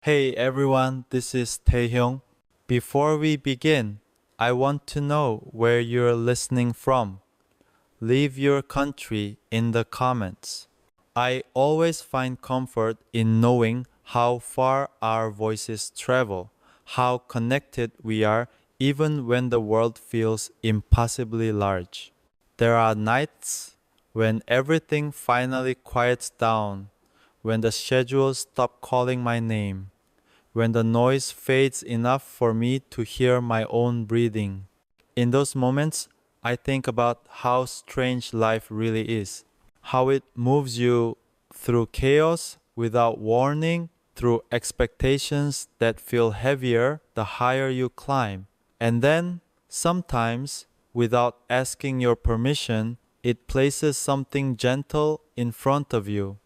Hey everyone, this is Taehyung. Before we begin, I want to know where you're listening from. Leave your country in the comments. I always find comfort in knowing how far our voices travel, how connected we are even when the world feels impossibly large. There are nights when everything finally quiets down, when the schedules stop calling my name, when the noise fades enough for me to hear my own breathing. In those moments, I think about how strange life really is, how it moves you through chaos without warning, through expectations that feel heavier the higher you climb. And then, sometimes, without asking your permission, it places something gentle in front of you,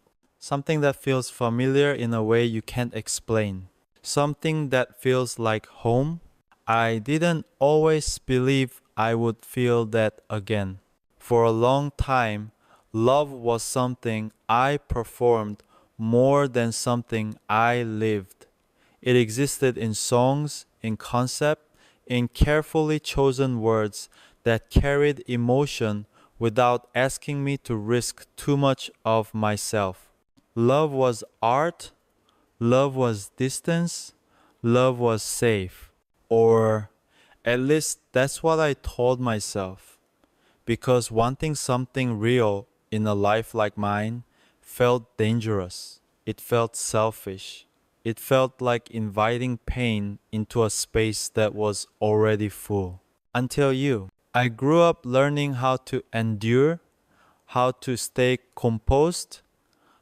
something that feels familiar in a way you can't explain, something that feels like home. I didn't always believe I would feel that again. For a long time, love was something I performed more than something I lived. It existed in songs, in concept, in carefully chosen words that carried emotion without asking me to risk too much of myself. Love was art, love was distance, love was safe. Or at least that's what I told myself. Because wanting something real in a life like mine felt dangerous. It felt selfish. It felt like inviting pain into a space that was already full. Until you. I grew up learning how to endure, how to stay composed,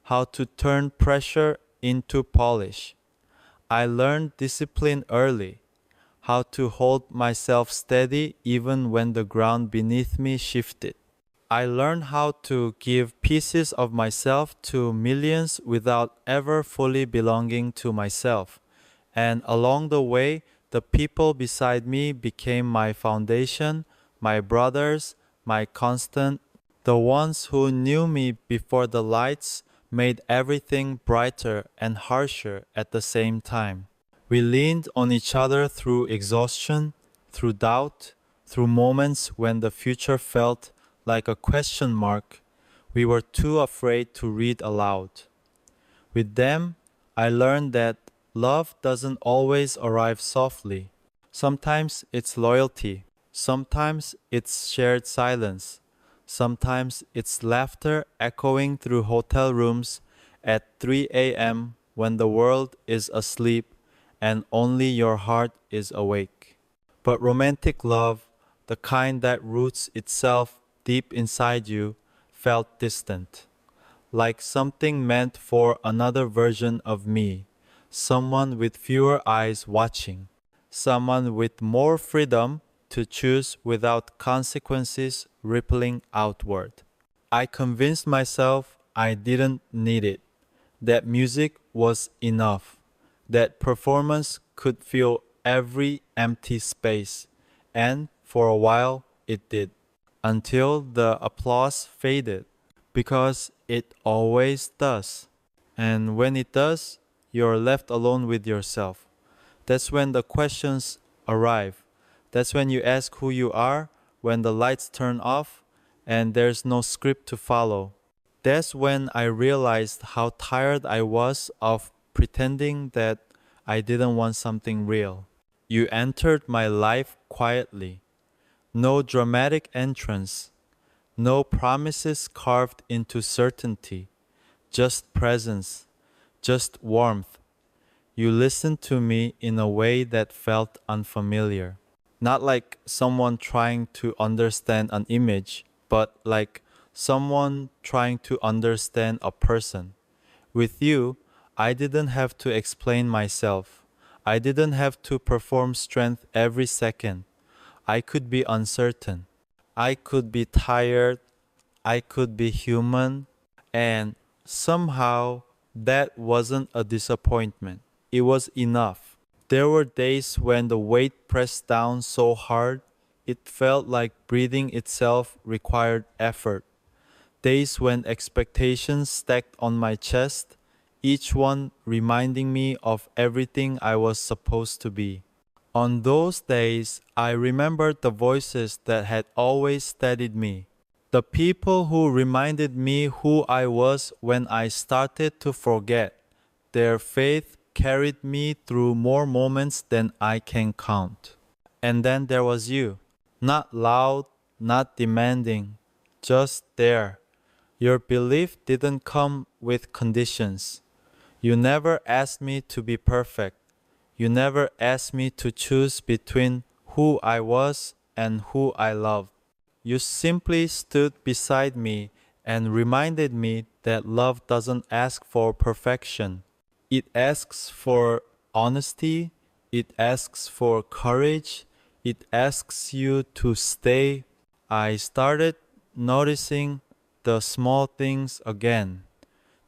how to turn pressure into polish. I learned discipline early, how to hold myself steady even when the ground beneath me shifted. I learned how to give pieces of myself to millions without ever fully belonging to myself. And along the way, the people beside me became my foundation, my brothers, my constant, the ones who knew me before the lights made everything brighter and harsher at the same time. We leaned on each other through exhaustion, through doubt, through moments when the future felt like a question mark we were too afraid to read aloud. With them, I learned that love doesn't always arrive softly. Sometimes it's loyalty, sometimes it's shared silence, sometimes it's laughter echoing through hotel rooms at 3 a.m. when the world is asleep and only your heart is awake. But romantic love, the kind that roots itself deep inside you, felt distant, like something meant for another version of me, someone with fewer eyes watching, someone with more freedom to choose without consequences rippling outward. I convinced myself I didn't need it, that music was enough, that performance could fill every empty space, and for a while it did, until the applause faded, because it always does. And when it does, you're left alone with yourself. That's when the questions arrive. That's when you ask who you are, when the lights turn off, and there's no script to follow. That's when I realized how tired I was of pretending that I didn't want something real. You entered my life quietly. No dramatic entrance, no promises carved into certainty, just presence, just warmth. You listened to me in a way that felt unfamiliar. Not like someone trying to understand an image, but like someone trying to understand a person. With you, I didn't have to explain myself. I didn't have to perform strength every second. I could be uncertain. I could be tired. I could be human. And somehow that wasn't a disappointment. It was enough. There were days when the weight pressed down so hard it felt like breathing itself required effort. Days when expectations stacked on my chest, each one reminding me of everything I was supposed to be. On those days, I remembered the voices that had always steadied me. The people who reminded me who I was when I started to forget. Their faith carried me through more moments than I can count. And then there was you. Not loud, not demanding, just there. Your belief didn't come with conditions. You never asked me to be perfect. You never asked me to choose between who I was and who I loved. You simply stood beside me and reminded me that love doesn't ask for perfection. It asks for honesty, it asks for courage, it asks you to stay. I started noticing the small things again.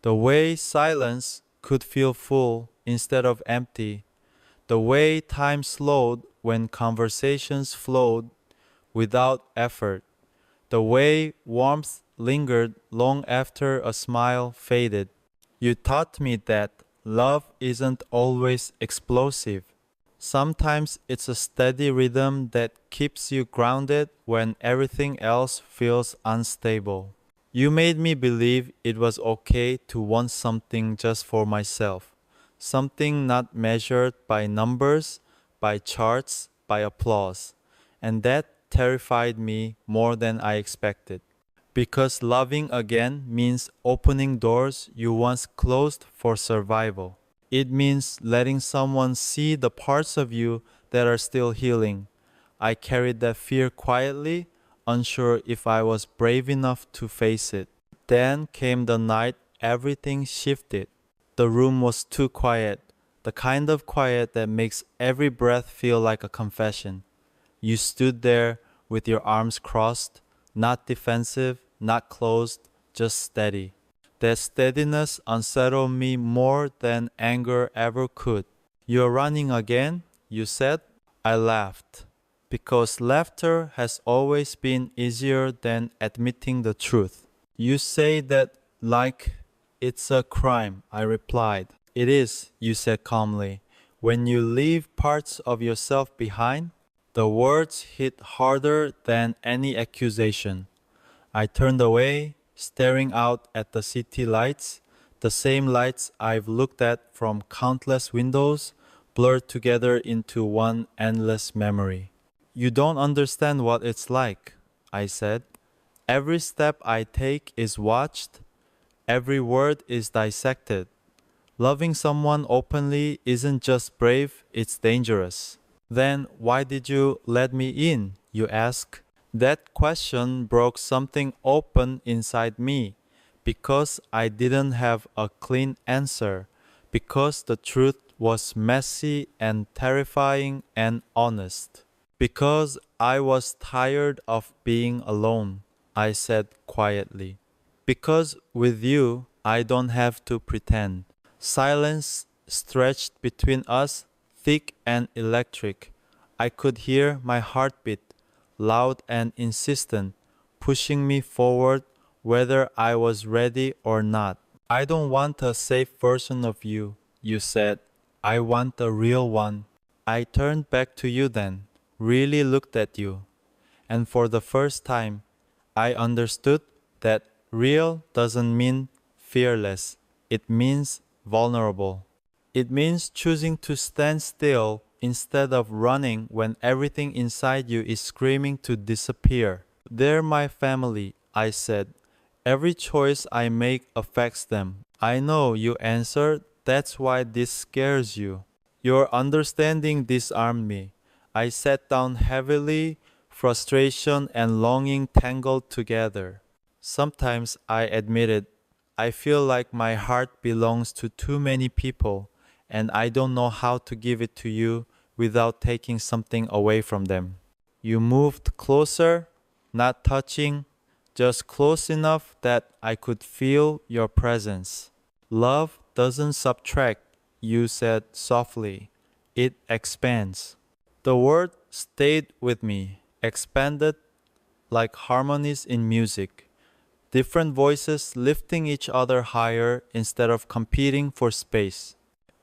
The way silence could feel full instead of empty. The way time slowed when conversations flowed without effort. The way warmth lingered long after a smile faded. You taught me that love isn't always explosive. Sometimes it's a steady rhythm that keeps you grounded when everything else feels unstable. You made me believe it was okay to want something just for myself, something not measured by numbers, by charts, by applause. And that terrified me more than I expected. Because loving again means opening doors you once closed for survival. It means letting someone see the parts of you that are still healing. I carried that fear quietly, unsure if I was brave enough to face it. Then came the night everything shifted. The room was too quiet, the kind of quiet that makes every breath feel like a confession. You stood there with your arms crossed, not defensive, not closed, just steady. That steadiness unsettled me more than anger ever could. You're running again, you said. I laughed. Because laughter has always been easier than admitting the truth. You say that like it's a crime, I replied. It is, you said calmly. When you leave parts of yourself behind, the words hit harder than any accusation. I turned away, staring out at the city lights, the same lights I've looked at from countless windows, blurred together into one endless memory. You don't understand what it's like, I said. Every step I take is watched, every word is dissected. Loving someone openly isn't just brave, it's dangerous. Then why did you let me in? You ask. That question broke something open inside me because I didn't have a clean answer, because the truth was messy and terrifying and honest. Because I was tired of being alone, I said quietly. Because with you, I don't have to pretend. Silence stretched between us, thick and electric. I could hear my heartbeat, loud and insistent, pushing me forward whether I was ready or not. I don't want a safe version of you, you said. I want the real one. I turned back to you then, really looked at you. And for the first time, I understood that real doesn't mean fearless. It means vulnerable. It means choosing to stand still instead of running when everything inside you is screaming to disappear. They're my family, I said. Every choice I make affects them. I know, you answered. That's why this scares you. Your understanding disarmed me. I sat down heavily, frustration and longing tangled together. Sometimes I admitted, I feel like my heart belongs to too many people, and I don't know how to give it to you without taking something away from them. You moved closer, not touching, just close enough that I could feel your presence. Love doesn't subtract, you said softly. It expands. The word stayed with me, expanded like harmonies in music. different voices lifting each other higher instead of competing for space.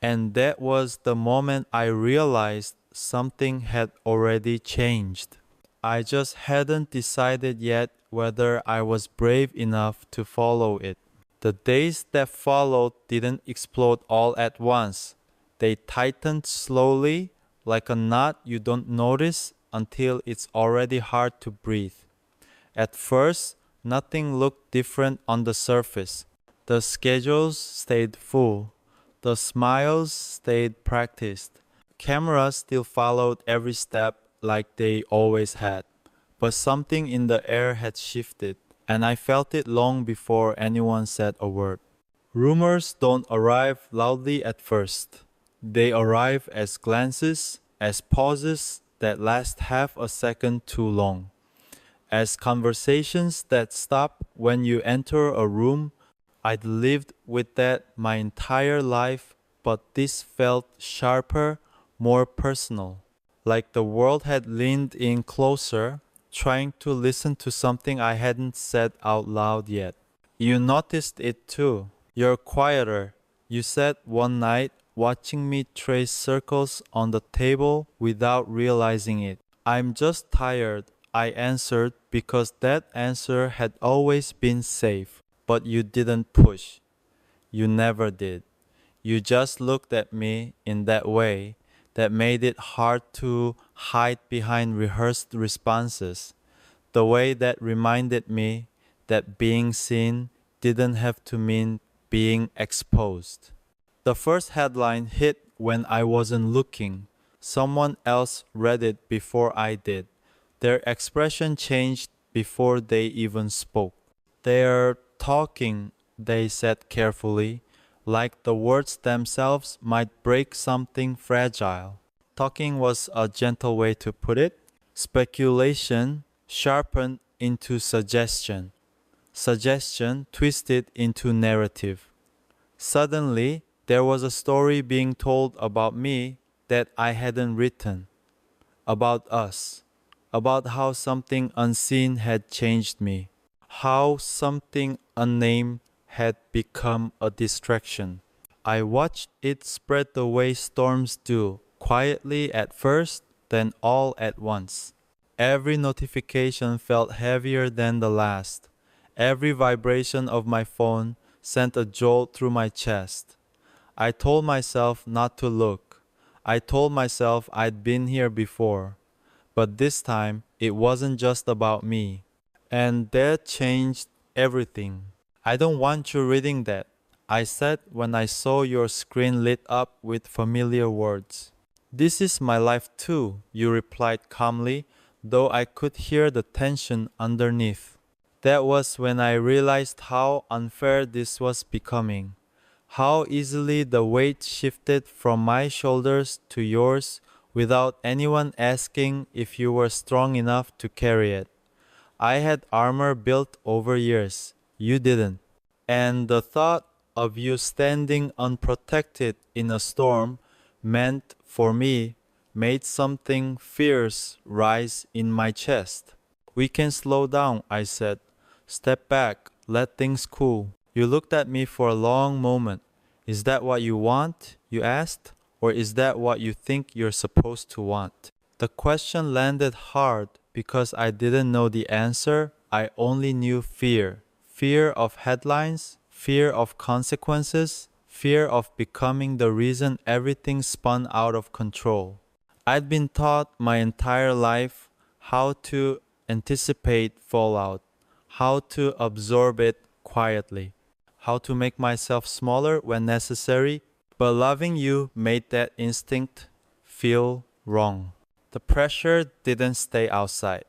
And that was the moment I realized something had already changed. I just hadn't decided yet whether I was brave enough to follow it. The days that followed didn't explode all at once. They tightened slowly, like a knot you don't notice until it's already hard to breathe. At first, nothing looked different on the surface. The schedules stayed full. The smiles stayed practiced. Cameras still followed every step like they always had. But something in the air had shifted, and I felt it long before anyone said a word. Rumors don't arrive loudly at first. They arrive as glances, as pauses that last half a second too long, as conversations that stop when you enter a room. I'd lived with that my entire life, but this felt sharper, more personal, like the world had leaned in closer, trying to listen to something I hadn't said out loud yet. You noticed it too. You're quieter, you said one night, watching me trace circles on the table without realizing it. I'm just tired, I answered, because that answer had always been safe. But you didn't push. You never did. You just looked at me in that way that made it hard to hide behind rehearsed responses. The way that reminded me that being seen didn't have to mean being exposed. The first headline hit when I wasn't looking. Someone else read it before I did. Their expression changed before they even spoke. They're talking, they said carefully, like the words themselves might break something fragile. Talking was a gentle way to put it. Speculation sharpened into suggestion. Suggestion twisted into narrative. Suddenly, there was a story being told about me that I hadn't written. About us. About how something unseen had changed me. How something unnamed had become a distraction. I watched it spread the way storms do, quietly at first, then all at once. Every notification felt heavier than the last. Every vibration of my phone sent a jolt through my chest. I told myself not to look. I told myself I'd been here before. But this time, it wasn't just about me. And that changed everything. I don't want you reading that, I said when I saw your screen lit up with familiar words. This is my life too, you replied calmly, though I could hear the tension underneath. That was when I realized how unfair this was becoming. How easily the weight shifted from my shoulders to yours without anyone asking if you were strong enough to carry it. I had armor built over years. You didn't. And the thought of you standing unprotected in a storm meant for me made something fierce rise in my chest. We can slow down, I said. Step back, let things cool. You looked at me for a long moment. Is that what you want? You asked. Or is that what you think you're supposed to want? The question landed hard because I didn't know the answer. I only knew fear. Fear of headlines, fear of consequences, fear of becoming the reason everything spun out of control. I'd been taught my entire life how to anticipate fallout, how to absorb it quietly, how to make myself smaller when necessary, but loving you made that instinct feel wrong. The pressure didn't stay outside.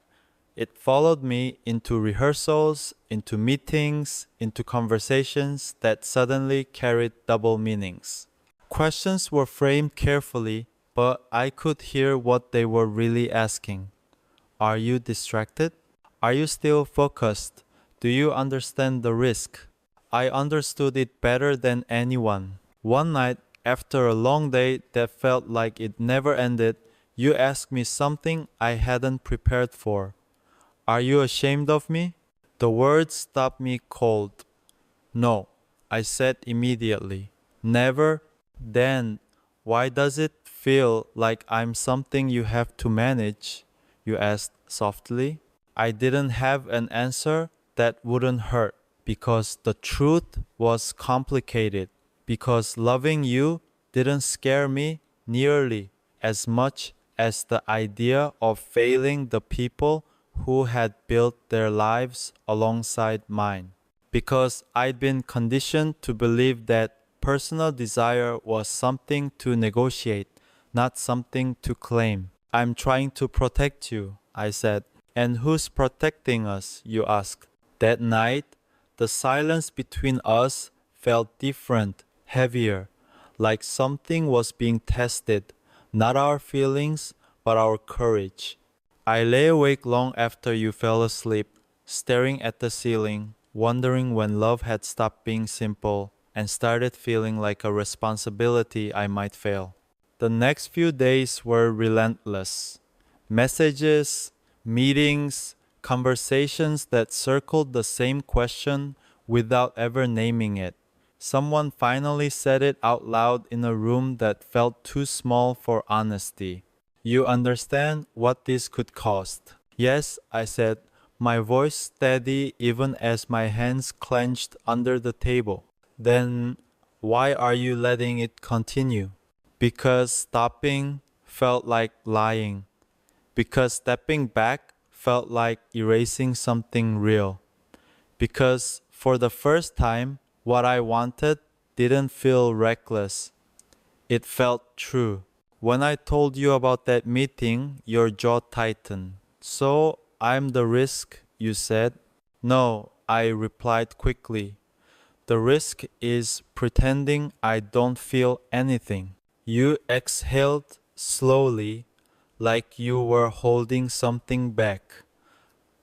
It followed me into rehearsals, into meetings, into conversations that suddenly carried double meanings. Questions were framed carefully, but I could hear what they were really asking. Are you distracted? Are you still focused? Do you understand the risk? I understood it better than anyone. One night, after a long day that felt like it never ended, you asked me something I hadn't prepared for. Are you ashamed of me? The words stopped me cold. No, I said immediately. Never? Then why does it feel like I'm something you have to manage? You asked softly. I didn't have an answer that wouldn't hurt because the truth was complicated. Because loving you didn't scare me nearly as much as the idea of failing the people who had built their lives alongside mine. Because I'd been conditioned to believe that personal desire was something to negotiate, not something to claim. I'm trying to protect you, I said. And who's protecting us, you asked. That night, the silence between us felt different, heavier, like something was being tested, not our feelings, but our courage. I lay awake long after you fell asleep, staring at the ceiling, wondering when love had stopped being simple and started feeling like a responsibility I might fail. The next few days were relentless. Messages, meetings, conversations that circled the same question without ever naming it. Someone finally said it out loud in a room that felt too small for honesty. You understand what this could cost? Yes, I said, my voice steady even as my hands clenched under the table. Then why are you letting it continue? Because stopping felt like lying. Because stepping back felt like erasing something real. Because for the first time, what I wanted didn't feel reckless. It felt true. When I told you about that meeting, your jaw tightened. So I'm the risk, you said. No, I replied quickly. The risk is pretending I don't feel anything. You exhaled slowly, like you were holding something back.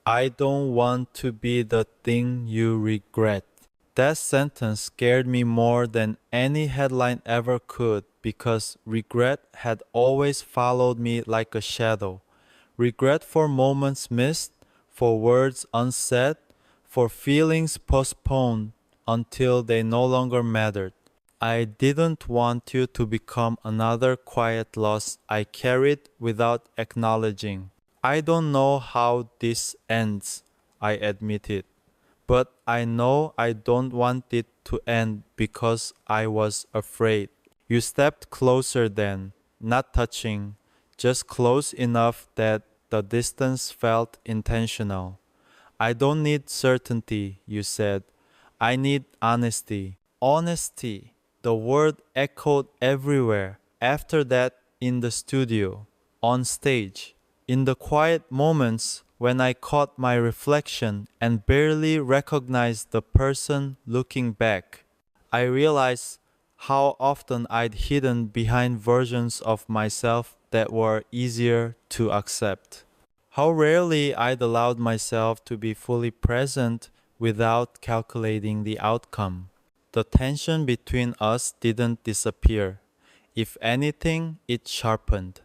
I don't want to be the thing you regret. That sentence scared me more than any headline ever could because regret had always followed me like a shadow. Regret for moments missed, for words unsaid, for feelings postponed until they no longer mattered. I didn't want you to become another quiet loss I carried without acknowledging. I don't know how this ends, I admitted. But I know I don't want it to end because I was afraid. You stepped closer then, not touching, just close enough that the distance felt intentional. I don't need certainty, you said. I need honesty. Honesty. The word echoed everywhere. After that, in the studio, on stage, in the quiet moments when I caught my reflection and barely recognized the person looking back, I realized how often I'd hidden behind versions of myself that were easier to accept. How rarely I'd allowed myself to be fully present without calculating the outcome. The tension between us didn't disappear. If anything, it sharpened.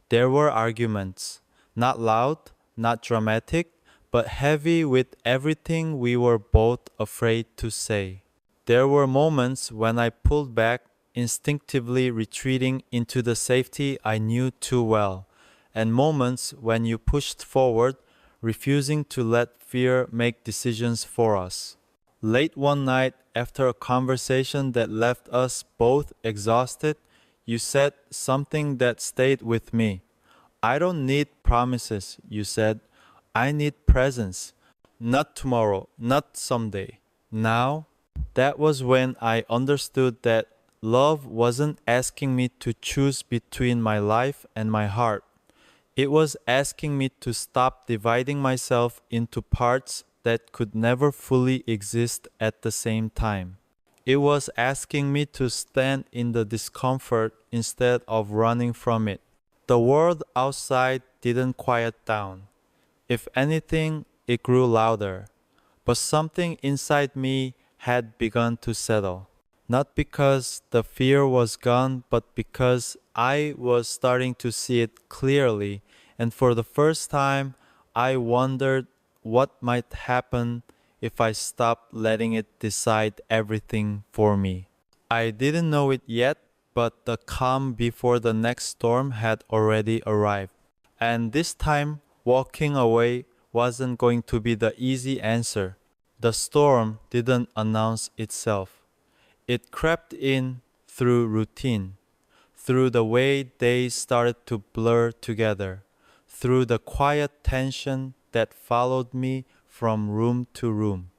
There were arguments, not loud, not dramatic, but heavy with everything we were both afraid to say. There were moments when I pulled back, instinctively retreating into the safety I knew too well, and moments when you pushed forward, refusing to let fear make decisions for us. Late one night, after a conversation that left us both exhausted, you said something that stayed with me. I don't need promises, you said. I need presence. Not tomorrow, not someday. Now, that was when I understood that love wasn't asking me to choose between my life and my heart. It was asking me to stop dividing myself into parts that could never fully exist at the same time. It was asking me to stand in the discomfort instead of running from it. The world outside didn't quiet down. If anything, it grew louder. But something inside me had begun to settle. Not because the fear was gone, but because I was starting to see it clearly. And for the first time, I wondered what might happen if I stopped letting it decide everything for me. I didn't know it yet, but the calm before the next storm had already arrived. And this time, walking away wasn't going to be the easy answer. The storm didn't announce itself. It crept in through routine, through the way days started to blur together, through the quiet tension that followed me from room to room.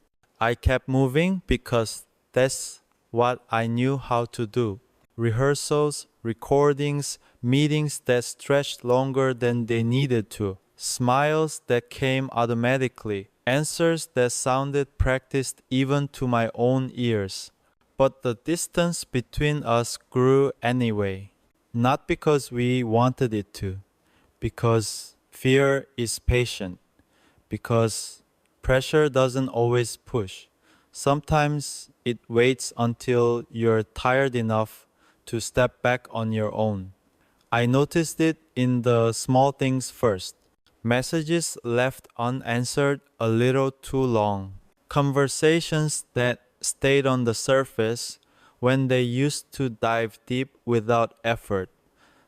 I kept moving because that's what I knew how to do. Rehearsals, recordings, meetings that stretched longer than they needed to, smiles that came automatically, answers that sounded practiced even to my own ears. But the distance between us grew anyway, not because we wanted it to, because fear is patient, because pressure doesn't always push. Sometimes it waits until you're tired enough to step back on your own. I noticed it in the small things first. Messages left unanswered a little too long. Conversations that stayed on the surface when they used to dive deep without effort.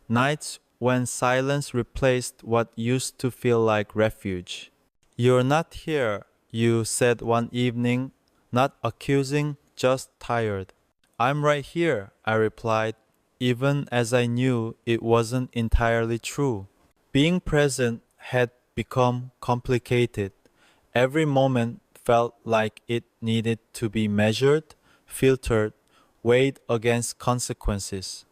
Nights when silence replaced what used to feel like refuge. "You're not here," you said one evening, not accusing, just tired. "I'm right here," I replied, even as I knew it wasn't entirely true. Being present had become complicated. Every moment felt like it needed to be measured, filtered, weighed against consequences.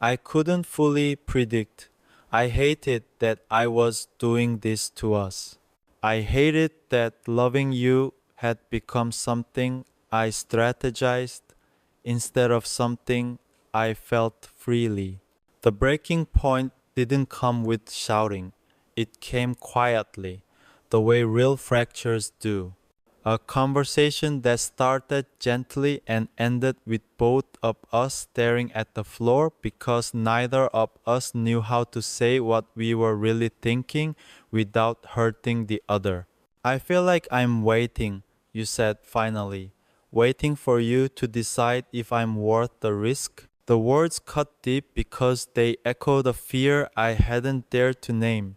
I couldn't fully predict. I hated that I was doing this to us. I hated that loving you had become something I strategized instead of something I felt freely. The breaking point didn't come with shouting. It came quietly, the way real fractures do. A conversation that started gently and ended with both of us staring at the floor because neither of us knew how to say what we were really thinking without hurting the other. "I feel like I'm waiting," you said finally, "waiting for you to decide if I'm worth the risk." The words cut deep because they echoed a fear I hadn't dared to name.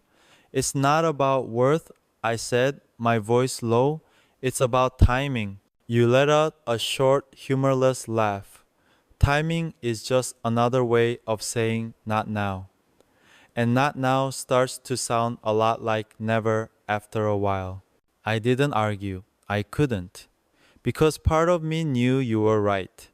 "It's not about worth," I said, my voice low. "It's about timing." You let out a short, humorless laugh. Timing is just another way of saying not now. And not now starts to sound a lot like never after a while. I didn't argue. I couldn't. Because part of me knew you were right.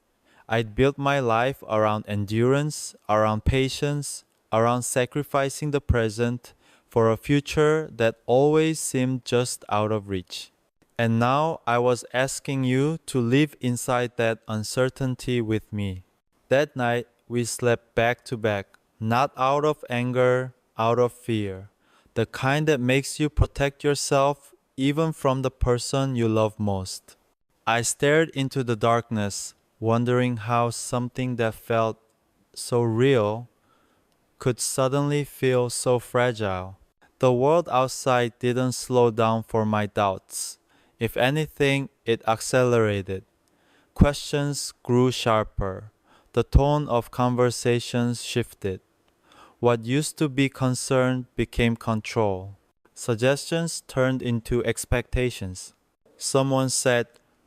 I'd built my life around endurance, around patience, around sacrificing the present for a future that always seemed just out of reach. And now I was asking you to live inside that uncertainty with me. That night, we slept back to back, not out of anger, out of fear. The kind that makes you protect yourself even from the person you love most. I stared into the darkness, wondering how something that felt so real could suddenly feel so fragile. The world outside didn't slow down for my doubts. If anything, it accelerated. Questions grew sharper. The tone of conversations shifted. What used to be concern became control. Suggestions turned into expectations. Someone said,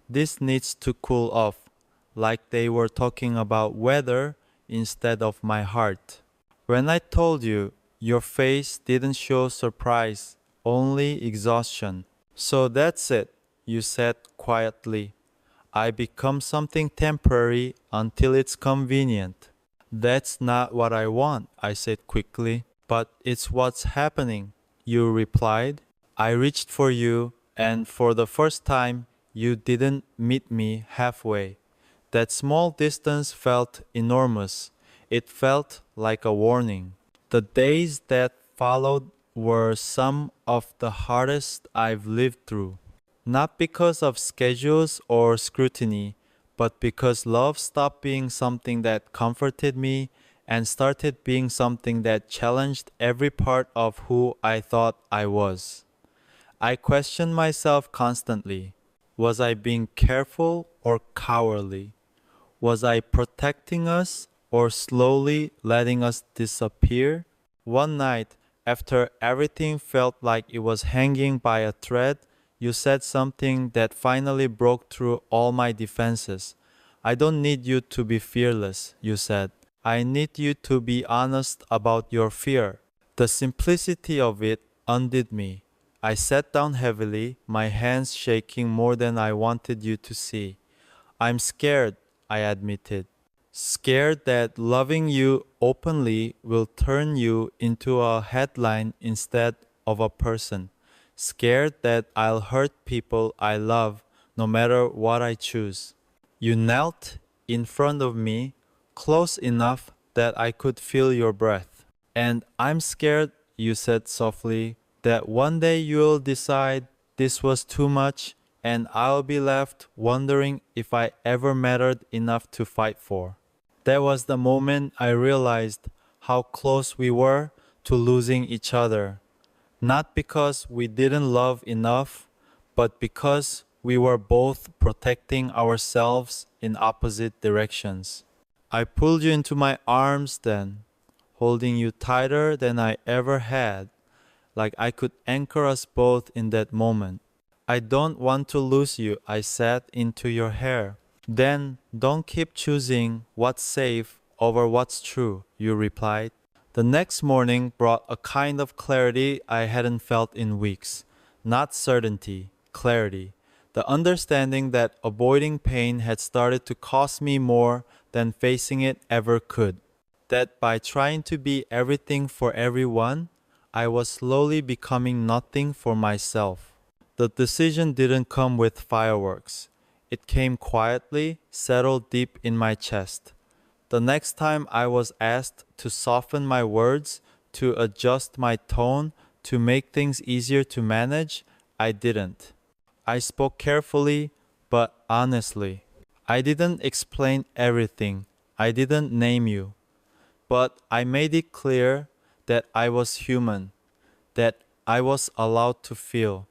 "This needs to cool off," like they were talking about weather instead of my heart. When I told you, your face didn't show surprise, only exhaustion. "So that's it," you said quietly. "I become something temporary until it's convenient." "That's not what I want," I said quickly. "But it's what's happening," you replied. I reached for you, and for the first time, you didn't meet me halfway. That small distance felt enormous. It felt like a warning. The days that followed were some of the hardest I've lived through. Not because of schedules or scrutiny, but because love stopped being something that comforted me and started being something that challenged every part of who I thought I was. I questioned myself constantly. Was I being careful or cowardly? Was I protecting us or slowly letting us disappear? One night, after everything felt like it was hanging by a thread, you said something that finally broke through all my defenses. I don't need you to be fearless, you said. I need you to be honest about your fear. The simplicity of it undid me. I sat down heavily, my hands shaking more than I wanted you to see. I'm scared, I admitted. Scared that loving you openly will turn you into a headline instead of a person. Scared that I'll hurt people I love no matter what I choose. You knelt in front of me, close enough that I could feel your breath. And I'm scared, you said softly, that one day you'll decide this was too much and I'll be left wondering if I ever mattered enough to fight for. That was the moment I realized how close we were to losing each other. Not because we didn't love enough, but because we were both protecting ourselves in opposite directions. I pulled you into my arms then, holding you tighter than I ever had, like I could anchor us both in that moment. I don't want to lose you, I said into your hair. Then don't keep choosing what's safe over what's true, you replied. The next morning brought a kind of clarity I hadn't felt in weeks. Not certainty, clarity. The understanding that avoiding pain had started to cost me more than facing it ever could. That by trying to be everything for everyone, I was slowly becoming nothing for myself. The decision didn't come with fireworks. It came quietly, settled deep in my chest. The next time I was asked to soften my words, to adjust my tone, to make things easier to manage, I didn't. I spoke carefully, but honestly. I didn't explain everything. I didn't name you. But I made it clear that I was human, that I was allowed to feel,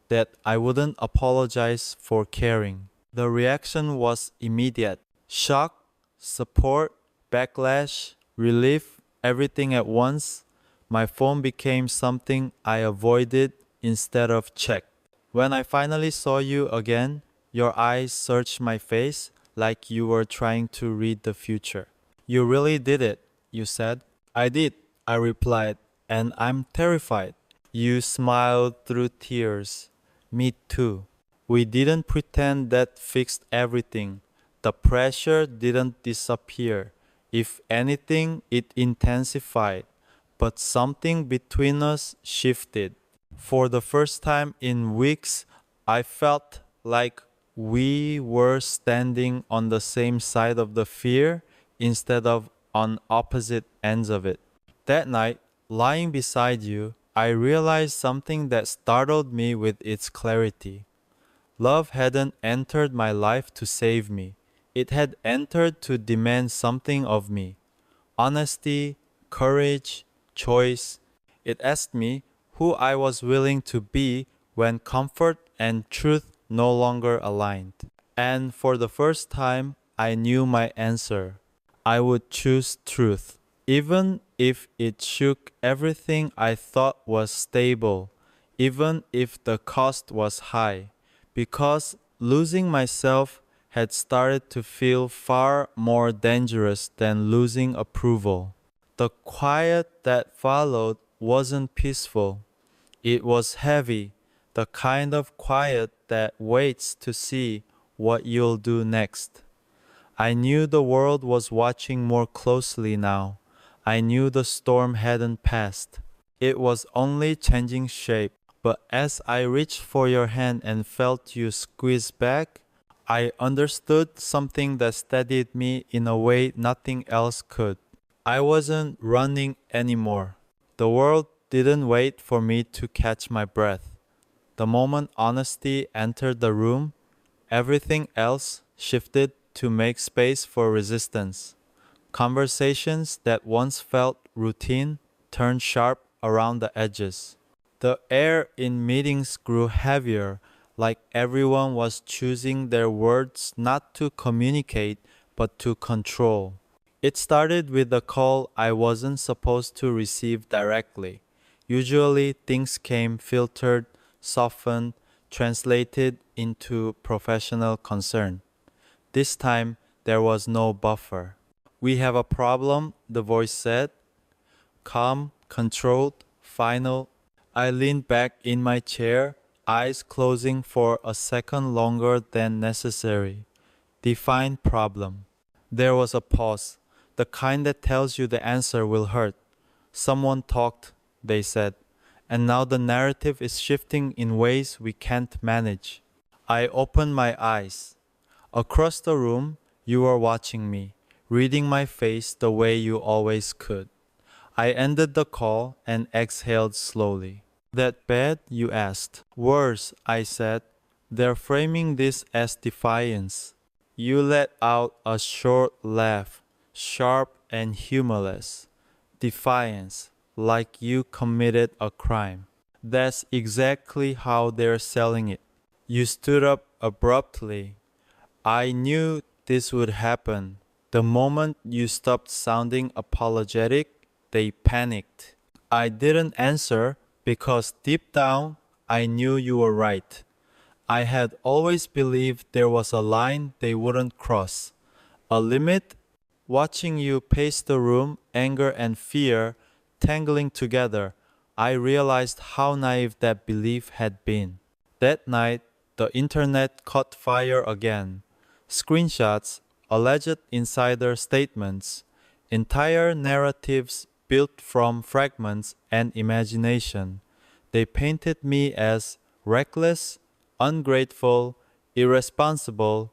that I wouldn't apologize for caring. The reaction was immediate. Shock, support, backlash, relief, everything at once. My phone became something I avoided instead of checked. When I finally saw you again, your eyes searched my face like you were trying to read the future. You really did it, you said. I did, I replied, and I'm terrified. You smiled through tears. Me too. We didn't pretend that fixed everything. The pressure didn't disappear. If anything, it intensified. But something between us shifted. For the first time in weeks, I felt like we were standing on the same side of the fear instead of on opposite ends of it. That night, lying beside you, I realized something that startled me with its clarity. Love hadn't entered my life to save me. It had entered to demand something of me. Honesty, courage, choice. It asked me who I was willing to be when comfort and truth no longer aligned. And for the first time, I knew my answer. I would choose truth, even if it shook everything I thought was stable, even if the cost was high, because losing myself had started to feel far more dangerous than losing approval. The quiet that followed wasn't peaceful. It was heavy, the kind of quiet that waits to see what you'll do next. I knew the world was watching more closely now. I knew the storm hadn't passed. It was only changing shape. But as I reached for your hand and felt you squeeze back, I understood something that steadied me in a way nothing else could. I wasn't running anymore. The world didn't wait for me to catch my breath. The moment honesty entered the room, everything else shifted to make space for resistance. Conversations that once felt routine turned sharp around the edges. The air in meetings grew heavier, like everyone was choosing their words not to communicate but to control. It started with a call I wasn't supposed to receive directly. Usually, things came filtered, softened, translated into professional concern. This time, there was no buffer. "We have a problem," the voice said. Calm, controlled, final. I leaned back in my chair, eyes closing for a second longer than necessary. Define problem. There was a pause, the kind that tells you the answer will hurt. "Someone talked," they said, "and now the narrative is shifting in ways we can't manage." I opened my eyes. Across the room, you were watching me, reading my face the way you always could. I ended the call and exhaled slowly. "That bad?" you asked. "Worse," I said. "They're framing this as defiance." You let out a short laugh, sharp and humorless. "Defiance, like you committed a crime." "That's exactly how they're selling it." You stood up abruptly. I knew this would happen. The moment you stopped sounding apologetic, they panicked. I didn't answer because deep down I knew you were right. I had always believed there was a line they wouldn't cross. A limit. Watching you pace the room, anger and fear tangling together, I realized how naive that belief had been. That night, the internet caught fire again. Screenshots, alleged insider statements, entire narratives built from fragments and imagination. They painted me as reckless, ungrateful, irresponsible.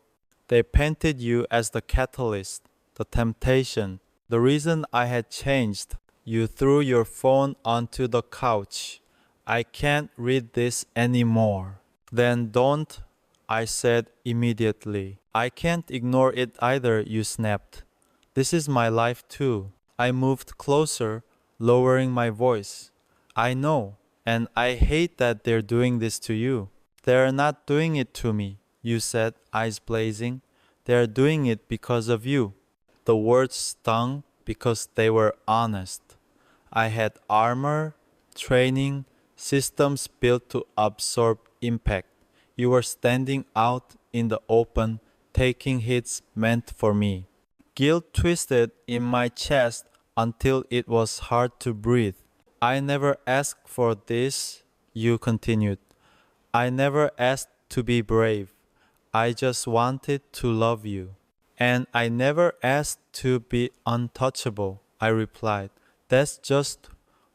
They painted you as the catalyst, the temptation, the reason I had changed. You threw your phone onto the couch. "I can't read this anymore." "Then don't," I said immediately. "I can't ignore it either," you snapped. "This is my life too." I moved closer, lowering my voice. "I know, and I hate that they're doing this to you." "They're not doing it to me," you said, eyes blazing. "They're doing it because of you." The words stung because they were honest. I had armor, training, systems built to absorb impact. You were standing out in the open, taking hits meant for me. Guilt twisted in my chest until it was hard to breathe. "I never asked for this," you continued. "I never asked to be brave. I just wanted to love you." "And I never asked to be untouchable," I replied. "That's just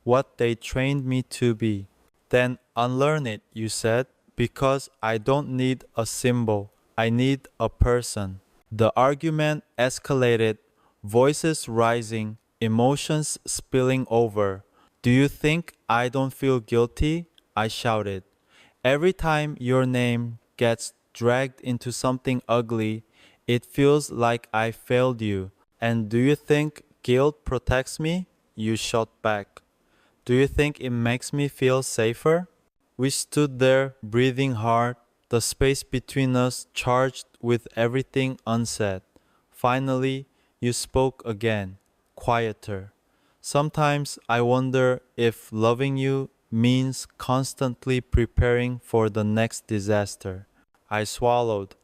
what they trained me to be." "Then unlearn it," you said, "because I don't need a symbol. I need a person." The argument escalated, voices rising, emotions spilling over. "Do you think I don't feel guilty?" I shouted. "Every time your name gets dragged into something ugly, it feels like I failed you. And do you think guilt protects me?" You shot back. "Do you think it makes me feel safer?" We stood there, breathing hard, the space between us charged with everything unsaid. Finally, you spoke again, quieter. "Sometimes I wonder if loving you means constantly preparing for the next disaster." I swallowed.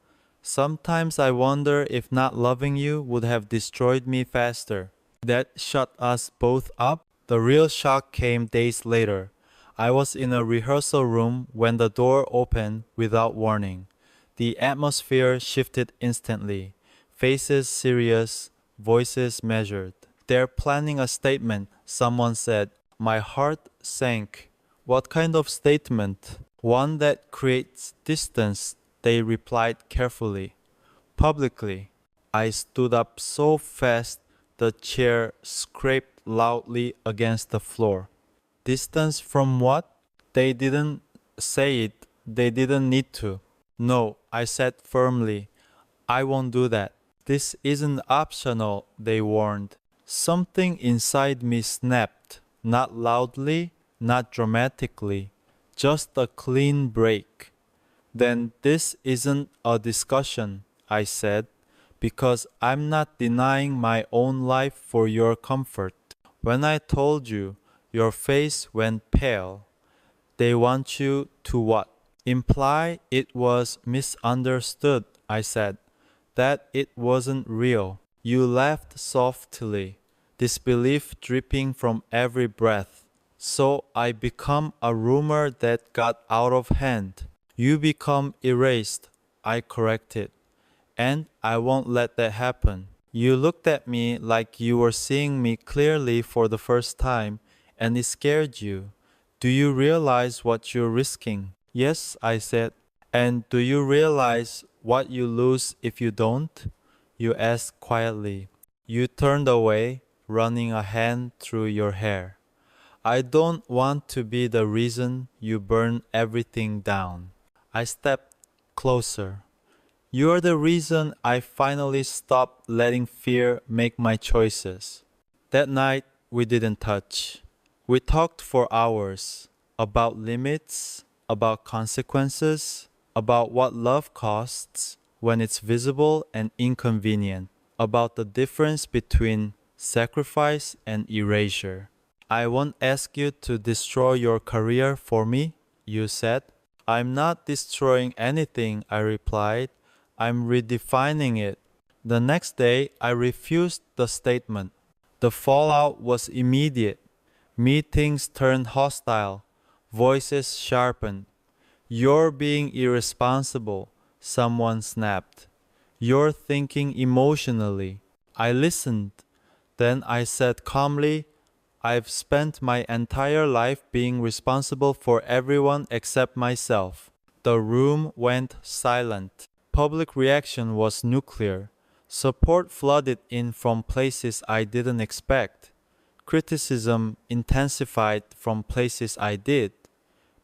"Sometimes I wonder if not loving you would have destroyed me faster." That shut us both up. The real shock came days later. I was in a rehearsal room when the door opened without warning. The atmosphere shifted instantly. Faces serious, voices measured. "They're planning a statement," someone said. My heart sank. "What kind of statement?" "One that creates distance," they replied carefully. "Publicly." I stood up so fast the chair scraped loudly against the floor. "Distance from what?" "They didn't say it. They didn't need to." "No," I said firmly. "I won't do that." "This isn't optional," they warned. Something inside me snapped, not loudly, not dramatically, just a clean break. Then this isn't a discussion, I said, because I'm not denying my own life for your comfort. When I told you, your face went pale. They want you to what? Imply it was misunderstood, I said, that it wasn't real. You laughed softly, disbelief dripping from every breath. So I become a rumor that got out of hand. You become erased, I corrected. And I won't let that happen. You looked at me like you were seeing me clearly for the first time, and it scared you. Do you realize what you're risking? Yes, I said. And do you realize what you lose if you don't? You asked quietly. You turned away, running a hand through your hair. I don't want to be the reason you burn everything down. I stepped closer. You're the reason I finally stopped letting fear make my choices. That night, we didn't touch. We talked for hours about limits, about consequences, about what love costs when it's visible and inconvenient, about the difference between sacrifice and erasure. I won't ask you to destroy your career for me, you said. I'm not destroying anything, I replied. I'm redefining it. The next day, I refused the statement. The fallout was immediate. Meetings turned hostile. Voices sharpened. You're being irresponsible, someone snapped. You're thinking emotionally. I listened. Then I said calmly, I've spent my entire life being responsible for everyone except myself. The room went silent. Public reaction was nuclear. Support flooded in from places I didn't expect. Criticism intensified from places I did.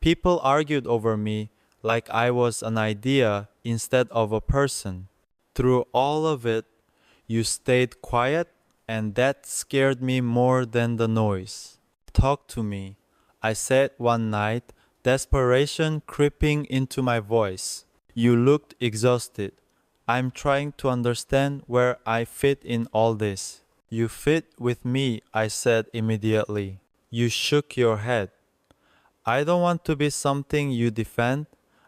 People argued over me like I was an idea instead of a person. Through all of it, you stayed quiet, and that scared me more than the noise. Talk to me, I said one night, desperation creeping into my voice. You looked exhausted. I'm trying to understand where I fit in all this. You fit with me, I said immediately. You shook your head. I don't want to be something you defend.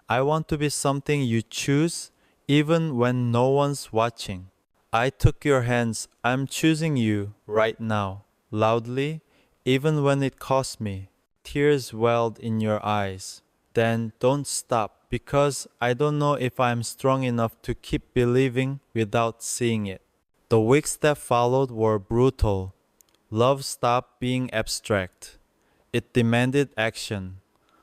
I want to be something you choose, even when no one's watching. I took your hands. I'm choosing you right now, loudly, even when it cost me. Tears welled in your eyes. Then don't stop, because I don't know if I'm strong enough to keep believing without seeing it. The weeks that followed were brutal. Love stopped being abstract. It demanded action.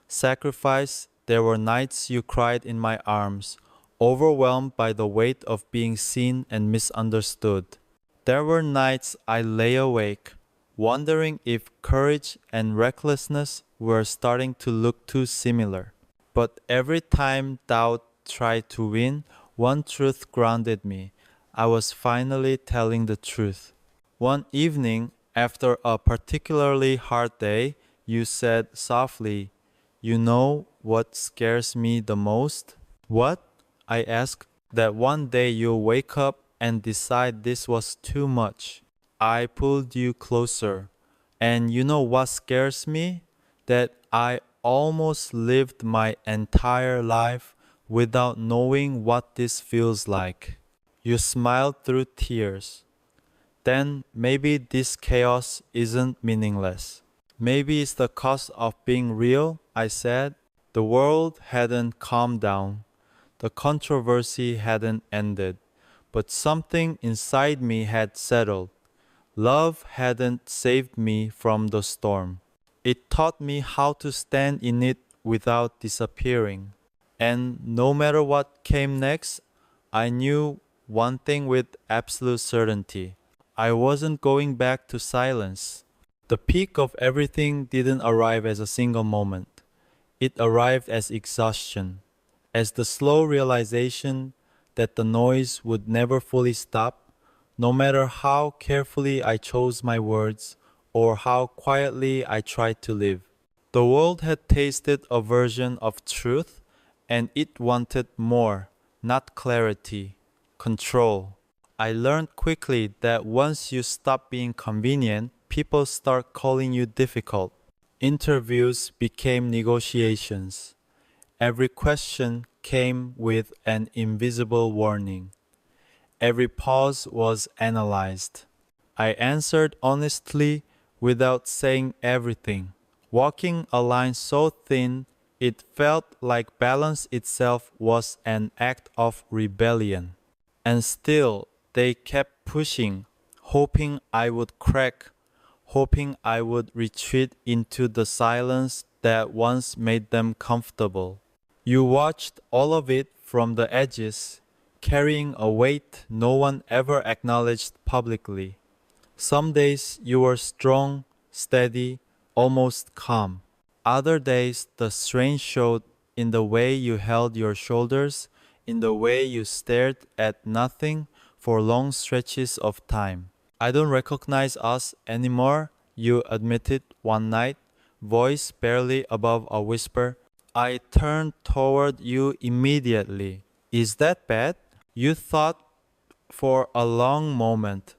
Sacrifice, there were nights you cried in my arms, overwhelmed by the weight of being seen and misunderstood. There were nights I lay awake, wondering if courage and recklessness were starting to look too similar. But every time doubt tried to win, one truth grounded me. I was finally telling the truth. One evening, after a particularly hard day, you said softly, "You know what scares me the most?" "What?" I asked. "That one day you'll wake up and decide this was too much." I pulled you closer. "And you know what scares me? That I almost lived my entire life without knowing what this feels like." You smiled through tears. "Then maybe this chaos isn't meaningless. Maybe it's the cost of being real," I said. The world hadn't calmed down. The controversy hadn't ended. But something inside me had settled. Love hadn't saved me from the storm. It taught me how to stand in it without disappearing. And no matter what came next, I knew one thing with absolute certainty. I wasn't going back to silence. The peak of everything didn't arrive as a single moment. It arrived as exhaustion, as the slow realization that the noise would never fully stop, no matter how carefully I chose my words or how quietly I tried to live. The world had tasted a version of truth, and it wanted more, not clarity, control. I learned quickly that once you stop being convenient, people start calling you difficult. Interviews became negotiations. Every question came with an invisible warning. Every pause was analyzed. I answered honestly without saying everything, walking a line so thin it felt like balance itself was an act of rebellion. And still, they kept pushing, hoping I would crack, hoping I would retreat into the silence that once made them comfortable. You watched all of it from the edges, carrying a weight no one ever acknowledged publicly. Some days you were strong, steady, almost calm. Other days the strain showed in the way you held your shoulders, in the way you stared at nothing for long stretches of time. I don't recognize us anymore, you admitted one night, voice barely above a whisper. I turned toward you immediately. Is that bad? You thought for a long moment.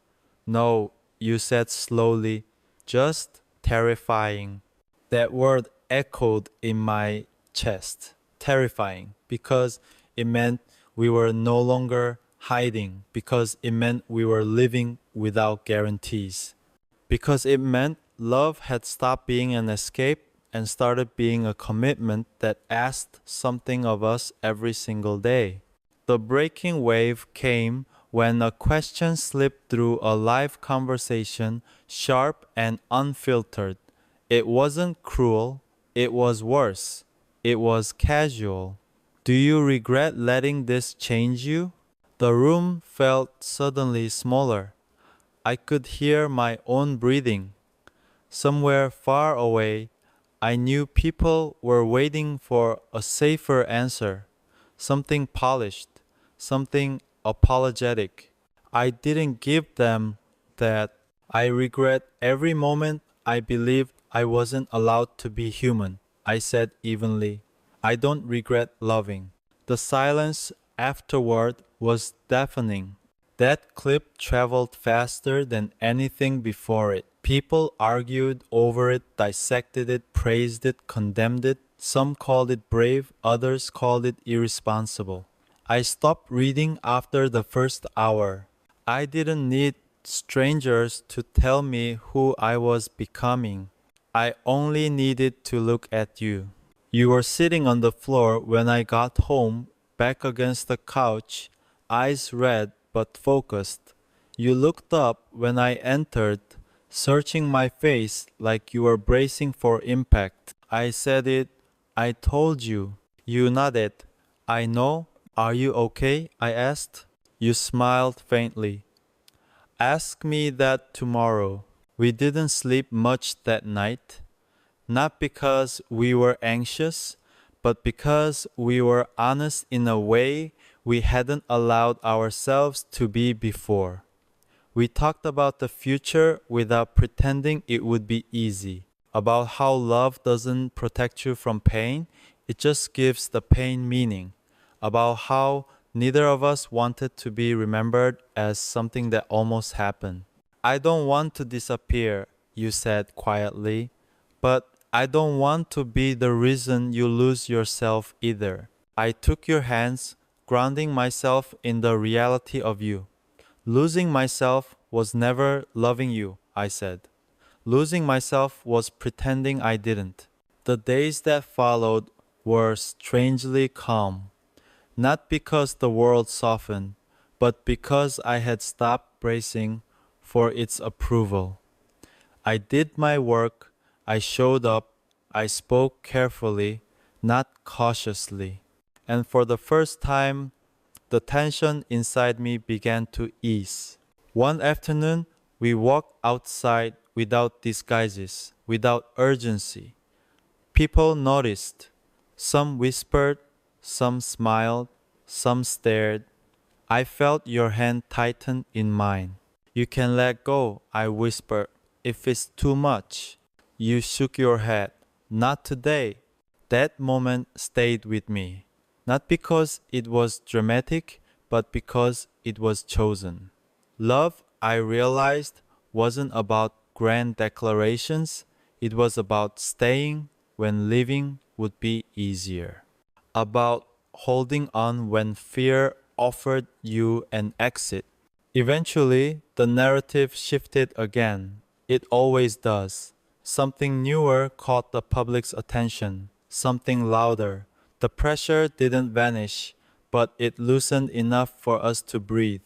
No, you said slowly, just terrifying. That word echoed in my chest. Terrifying, because it meant we were no longer hiding, because it meant we were living without guarantees, because it meant love had stopped being an escape and started being a commitment that asked something of us every single day. The breaking wave came when a question slipped through a live conversation, sharp and unfiltered. It wasn't cruel, it was worse. It was casual. Do you regret letting this change you? The room felt suddenly smaller. I could hear my own breathing. Somewhere far away, I knew people were waiting for a safer answer, something polished, something apologetic. I didn't give them that. I regret every moment I believed I wasn't allowed to be human, I said evenly. I don't regret loving. The silence afterward was deafening. That clip traveled faster than anything before it. People argued over it, dissected it, praised it, condemned it. Some called it brave, others called it irresponsible. I stopped reading after the first hour. I didn't need strangers to tell me who I was becoming. I only needed to look at you. You were sitting on the floor when I got home, back against the couch, eyes red but focused. You looked up when I entered, searching my face like you were bracing for impact. I said it. I told you. You nodded. I know. Are you okay? I asked. You smiled faintly. Ask me that tomorrow. We didn't sleep much that night. Not because we were anxious, but because we were honest in a way we hadn't allowed ourselves to be before. We talked about the future without pretending it would be easy, about how love doesn't protect you from pain, it just gives the pain meaning, about how neither of us wanted to be remembered as something that almost happened. I don't want to disappear, you said quietly, but I don't want to be the reason you lose yourself either. I took your hands, grounding myself in the reality of you. Losing myself was never loving you, I said. Losing myself was pretending I didn't. The days that followed were strangely calm, not because the world softened, but because I had stopped bracing for its approval. I did my work, I showed up, I spoke carefully, not cautiously. And for the first time, the tension inside me began to ease. One afternoon, we walked outside without disguises, without urgency. People noticed. Some whispered, some smiled, some stared. I felt your hand tighten in mine. You can let go, I whispered, if it's too much. You shook your head. Not today. That moment stayed with me. not because it was dramatic, but because it was chosen. Love, I realized, wasn't about grand declarations, it was about staying when living would be easier, about holding on when fear offered you an exit. Eventually, the narrative shifted again. It always does. Something newer caught the public's attention, something louder. The pressure didn't vanish, but it loosened enough for us to breathe.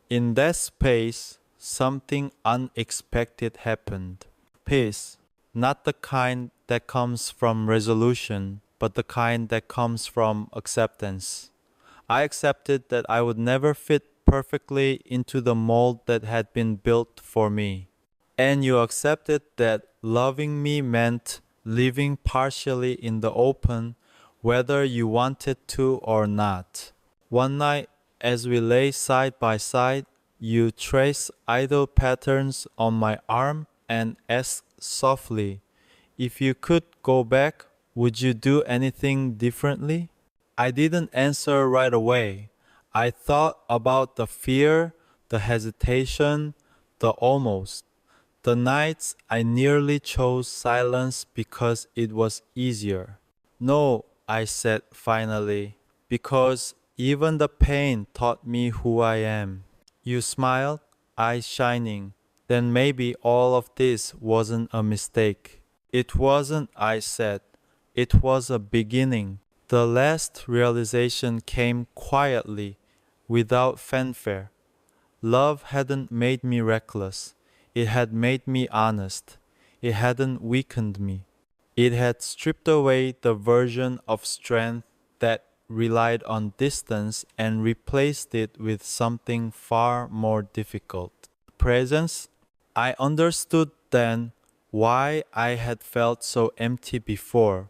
In that space, something unexpected happened. Peace, not the kind that comes from resolution, but the kind that comes from acceptance. I accepted that I would never fit perfectly into the mold that had been built for me. And you accepted that loving me meant living partially in the open, whether you wanted to or not. One night, as we lay side by side, you traced idle patterns on my arm and asked softly, if you could go back, would you do anything differently? I didn't answer right away. I thought about the fear, the hesitation, the almost. The nights I nearly chose silence because it was easier. No, I said finally, because even the pain taught me who I am. You smiled, eyes shining. Then maybe all of this wasn't a mistake. It wasn't, I said. It was a beginning. The last realization came quietly, without fanfare. Love hadn't made me reckless. It had made me honest. It hadn't weakened me. It had stripped away the version of strength that relied on distance and replaced it with something far more difficult. Presence. I understood then why I had felt so empty before,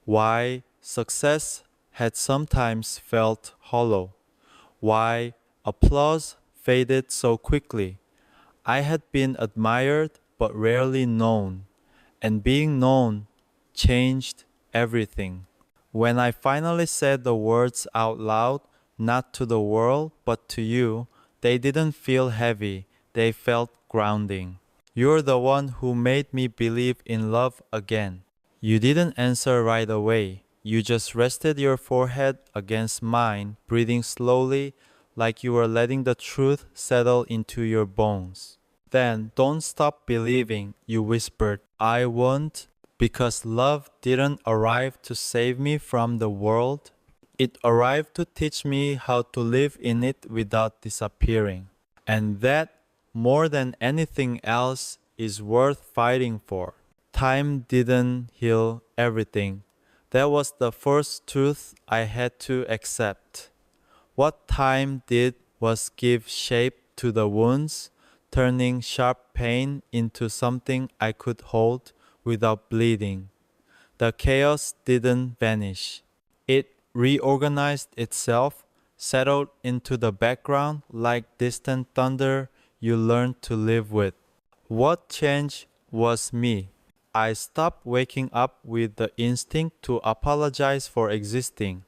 why success had sometimes felt hollow, why applause faded so quickly. I had been admired but rarely known, and being known changed everything. When I finally said the words out loud, not to the world but to you, they didn't feel heavy, they felt grounding. You're the one who made me believe in love again. You didn't answer right away. You just rested your forehead against mine, breathing slowly, like you were letting the truth settle into your bones. Then, don't stop believing, you whispered. I won't, because love didn't arrive to save me from the world. It arrived to teach me how to live in it without disappearing. And that, more than anything else, is worth fighting for. Time didn't heal everything. That was the first truth I had to accept. What time did was give shape to the wounds, turning sharp pain into something I could hold without bleeding. The chaos didn't vanish. It reorganized itself, settled into the background like distant thunder you learned to live with. What changed was me. I stopped waking up with the instinct to apologize for existing.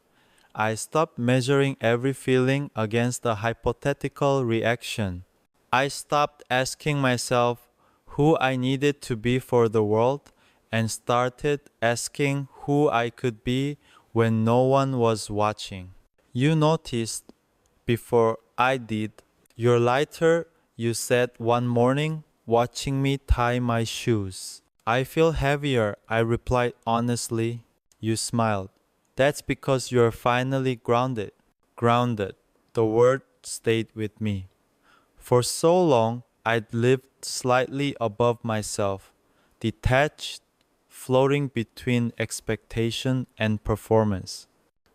I stopped measuring every feeling against the hypothetical reaction. I stopped asking myself who I needed to be for the world and started asking who I could be when no one was watching. You noticed before I did. You're lighter, you said one morning, watching me tie my shoes. I feel heavier, I replied honestly. You smiled. That's because you're finally grounded. Grounded. The word stayed with me. For so long, I'd lived slightly above myself, detached, floating between expectation and performance.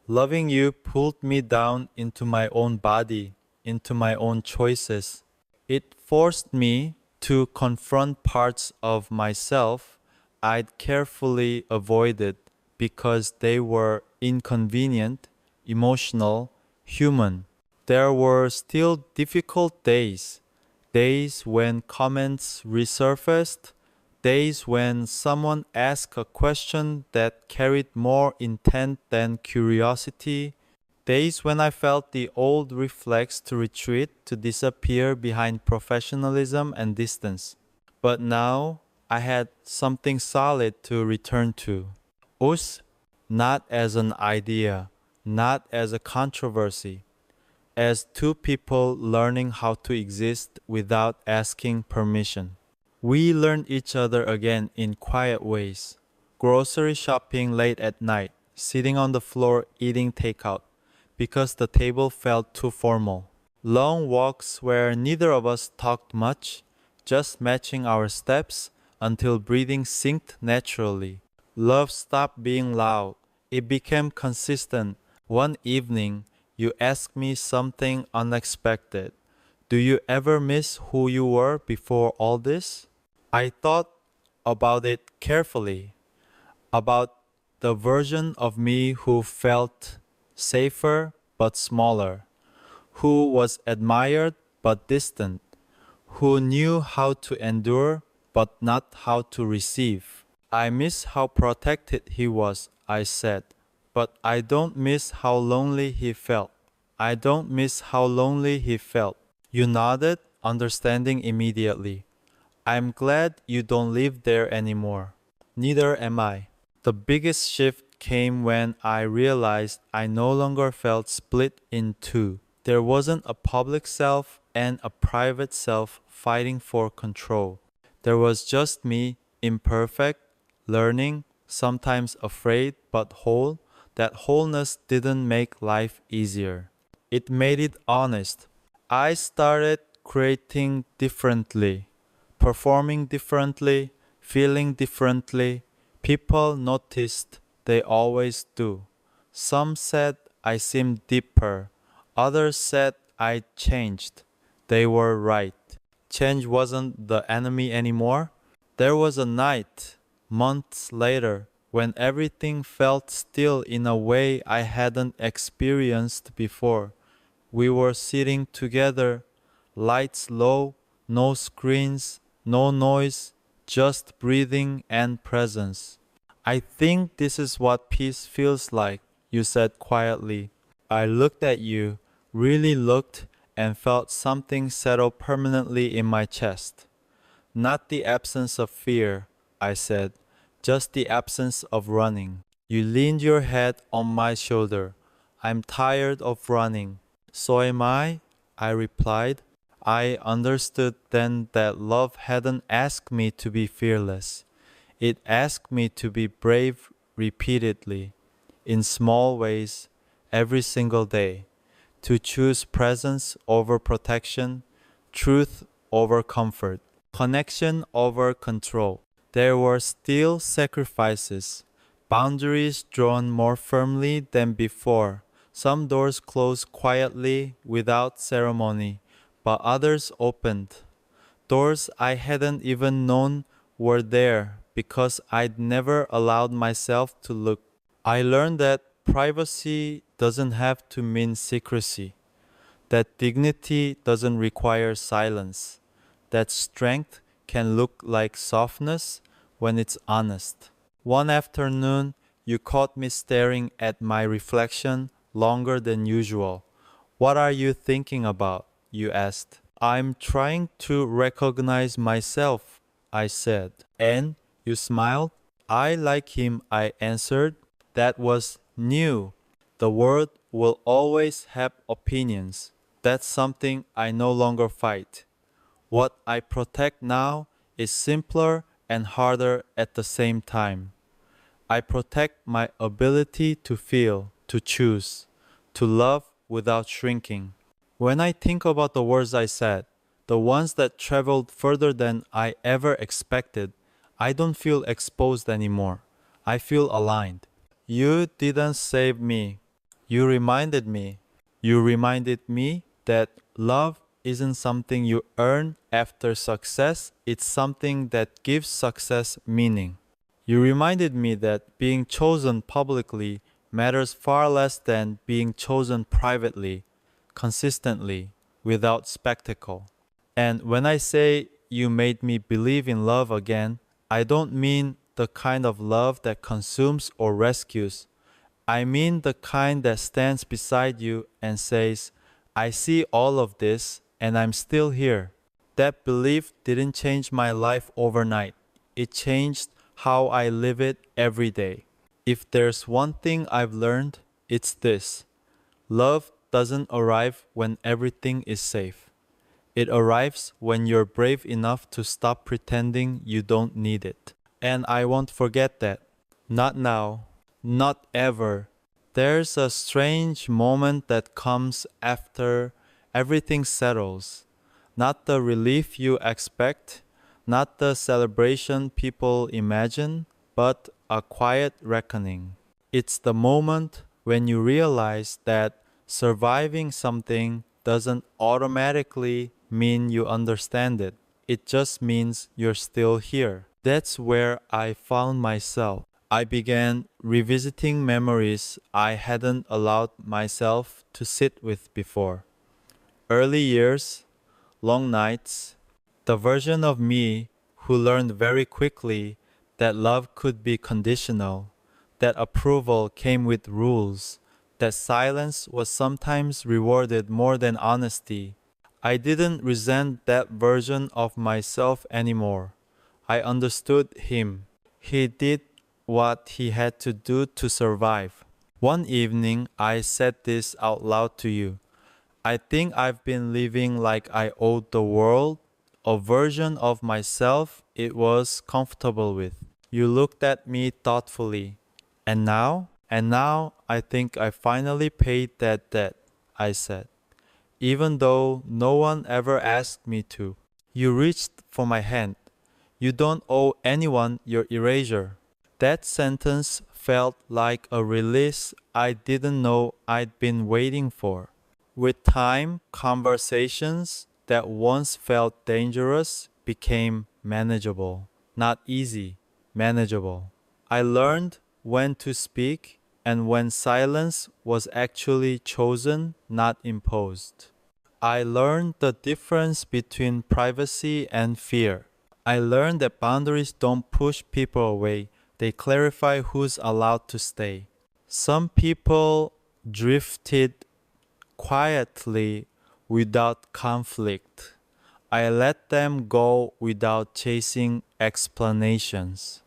Loving you pulled me down into my own body, into my own choices. It forced me to confront parts of myself I'd carefully avoided because they were inconvenient, emotional, human. There were still difficult days, days when comments resurfaced, days when someone asked a question that carried more intent than curiosity, Days when I felt the old reflex to retreat, to disappear behind professionalism and distance. But now I had something solid to return to. Us, not as an idea, not as a controversy, as two people learning how to exist without asking permission. We learned each other again in quiet ways. Grocery shopping late at night, sitting on the floor eating takeout because the table felt too formal. Long walks where neither of us talked much, just matching our steps until breathing synced naturally. Love stopped being loud. It became consistent. One evening, you asked me something unexpected. Do you ever miss who you were before all this? I thought about it carefully, about the version of me who felt safer but smaller, who was admired but distant, who knew how to endure but not how to receive. I miss how protected he was, I said, but I don't miss how lonely he felt. I don't miss how lonely he felt. You nodded, understanding immediately. I'm glad you don't live there anymore. Neither am I. The biggest shift came when I realized I no longer felt split in two. There wasn't a public self and a private self fighting for control. There was just me, imperfect, learning, sometimes afraid but whole. That wholeness didn't make life easier. It made it honest. I started creating differently, performing differently, feeling differently. People noticed, they always do. Some said I seemed deeper. Others said I changed. They were right. Change wasn't the enemy anymore. There was a night, months later, when everything felt still in a way I hadn't experienced before. We were sitting together, lights low, no screens, no noise, just breathing and presence. I think this is what peace feels like, you said quietly. I looked at you, really looked, and felt something settle permanently in my chest. Not the absence of fear, I said, just the absence of running. You leaned your head on my shoulder. I'm tired of running. So am I replied. I understood then that love hadn't asked me to be fearless. It asked me to be brave repeatedly, in small ways, every single day, to choose presence over protection, truth over comfort, connection over control. There were still sacrifices, boundaries drawn more firmly than before. Some doors closed quietly without ceremony, but others opened. Doors I hadn't even known were there because I'd never allowed myself to look. I learned that privacy doesn't have to mean secrecy, that dignity doesn't require silence, that strength can look like softness when it's honest. One afternoon, you caught me staring at my reflection longer than usual. What are you thinking about? You asked. I'm trying to recognize myself, I said. And you smiled. I like him, I answered. That was new. The world will always have opinions. That's something I no longer fight. What I protect now is simpler and harder at the same time. I protect my ability to feel, to choose, to love without shrinking. When I think about the words I said, the ones that traveled further than I ever expected, I don't feel exposed anymore. I feel aligned. You didn't save me. You reminded me. You reminded me that love isn't something you earn after success, it's something that gives success meaning. You reminded me that being chosen publicly matters far less than being chosen privately, consistently, without spectacle. And when I say you made me believe in love again, I don't mean the kind of love that consumes or rescues. I mean the kind that stands beside you and says, I see all of this and I'm still here. That belief didn't change my life overnight. It changed how I live it every day. If there's one thing I've learned, it's this. Love doesn't arrive when everything is safe. It arrives when you're brave enough to stop pretending you don't need it. And I won't forget that. Not now. Not ever. There's a strange moment that comes after everything settles. Not the relief you expect, not the celebration people imagine, but a quiet reckoning. It's the moment when you realize that surviving something doesn't automatically mean you understand it. It just means you're still here. That's where I found myself. I began revisiting memories I hadn't allowed myself to sit with before. Early years, long nights, the version of me who learned very quickly that love could be conditional, that approval came with rules, that silence was sometimes rewarded more than honesty. I didn't resent that version of myself anymore. I understood him. He did what he had to do to survive. One evening, I said this out loud to you. I think I've been living like I owed the world a version of myself it was comfortable with. You looked at me thoughtfully. And now? And now I think I finally paid that debt, I said, even though no one ever asked me to. You reached for my hand. You don't owe anyone your erasure. That sentence felt like a release I didn't know I'd been waiting for. With time, conversations that once felt dangerous became manageable. Not easy, manageable. I learned when to speak and when silence was actually chosen, not imposed. I learned the difference between privacy and fear. I learned that boundaries don't push people away, they clarify who's allowed to stay. Some people drifted quietly without conflict. I let them go without chasing explanations.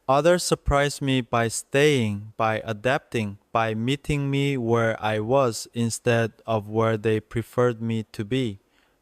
Others surprised me by staying, by adapting, by meeting me where I was instead of where they preferred me to be.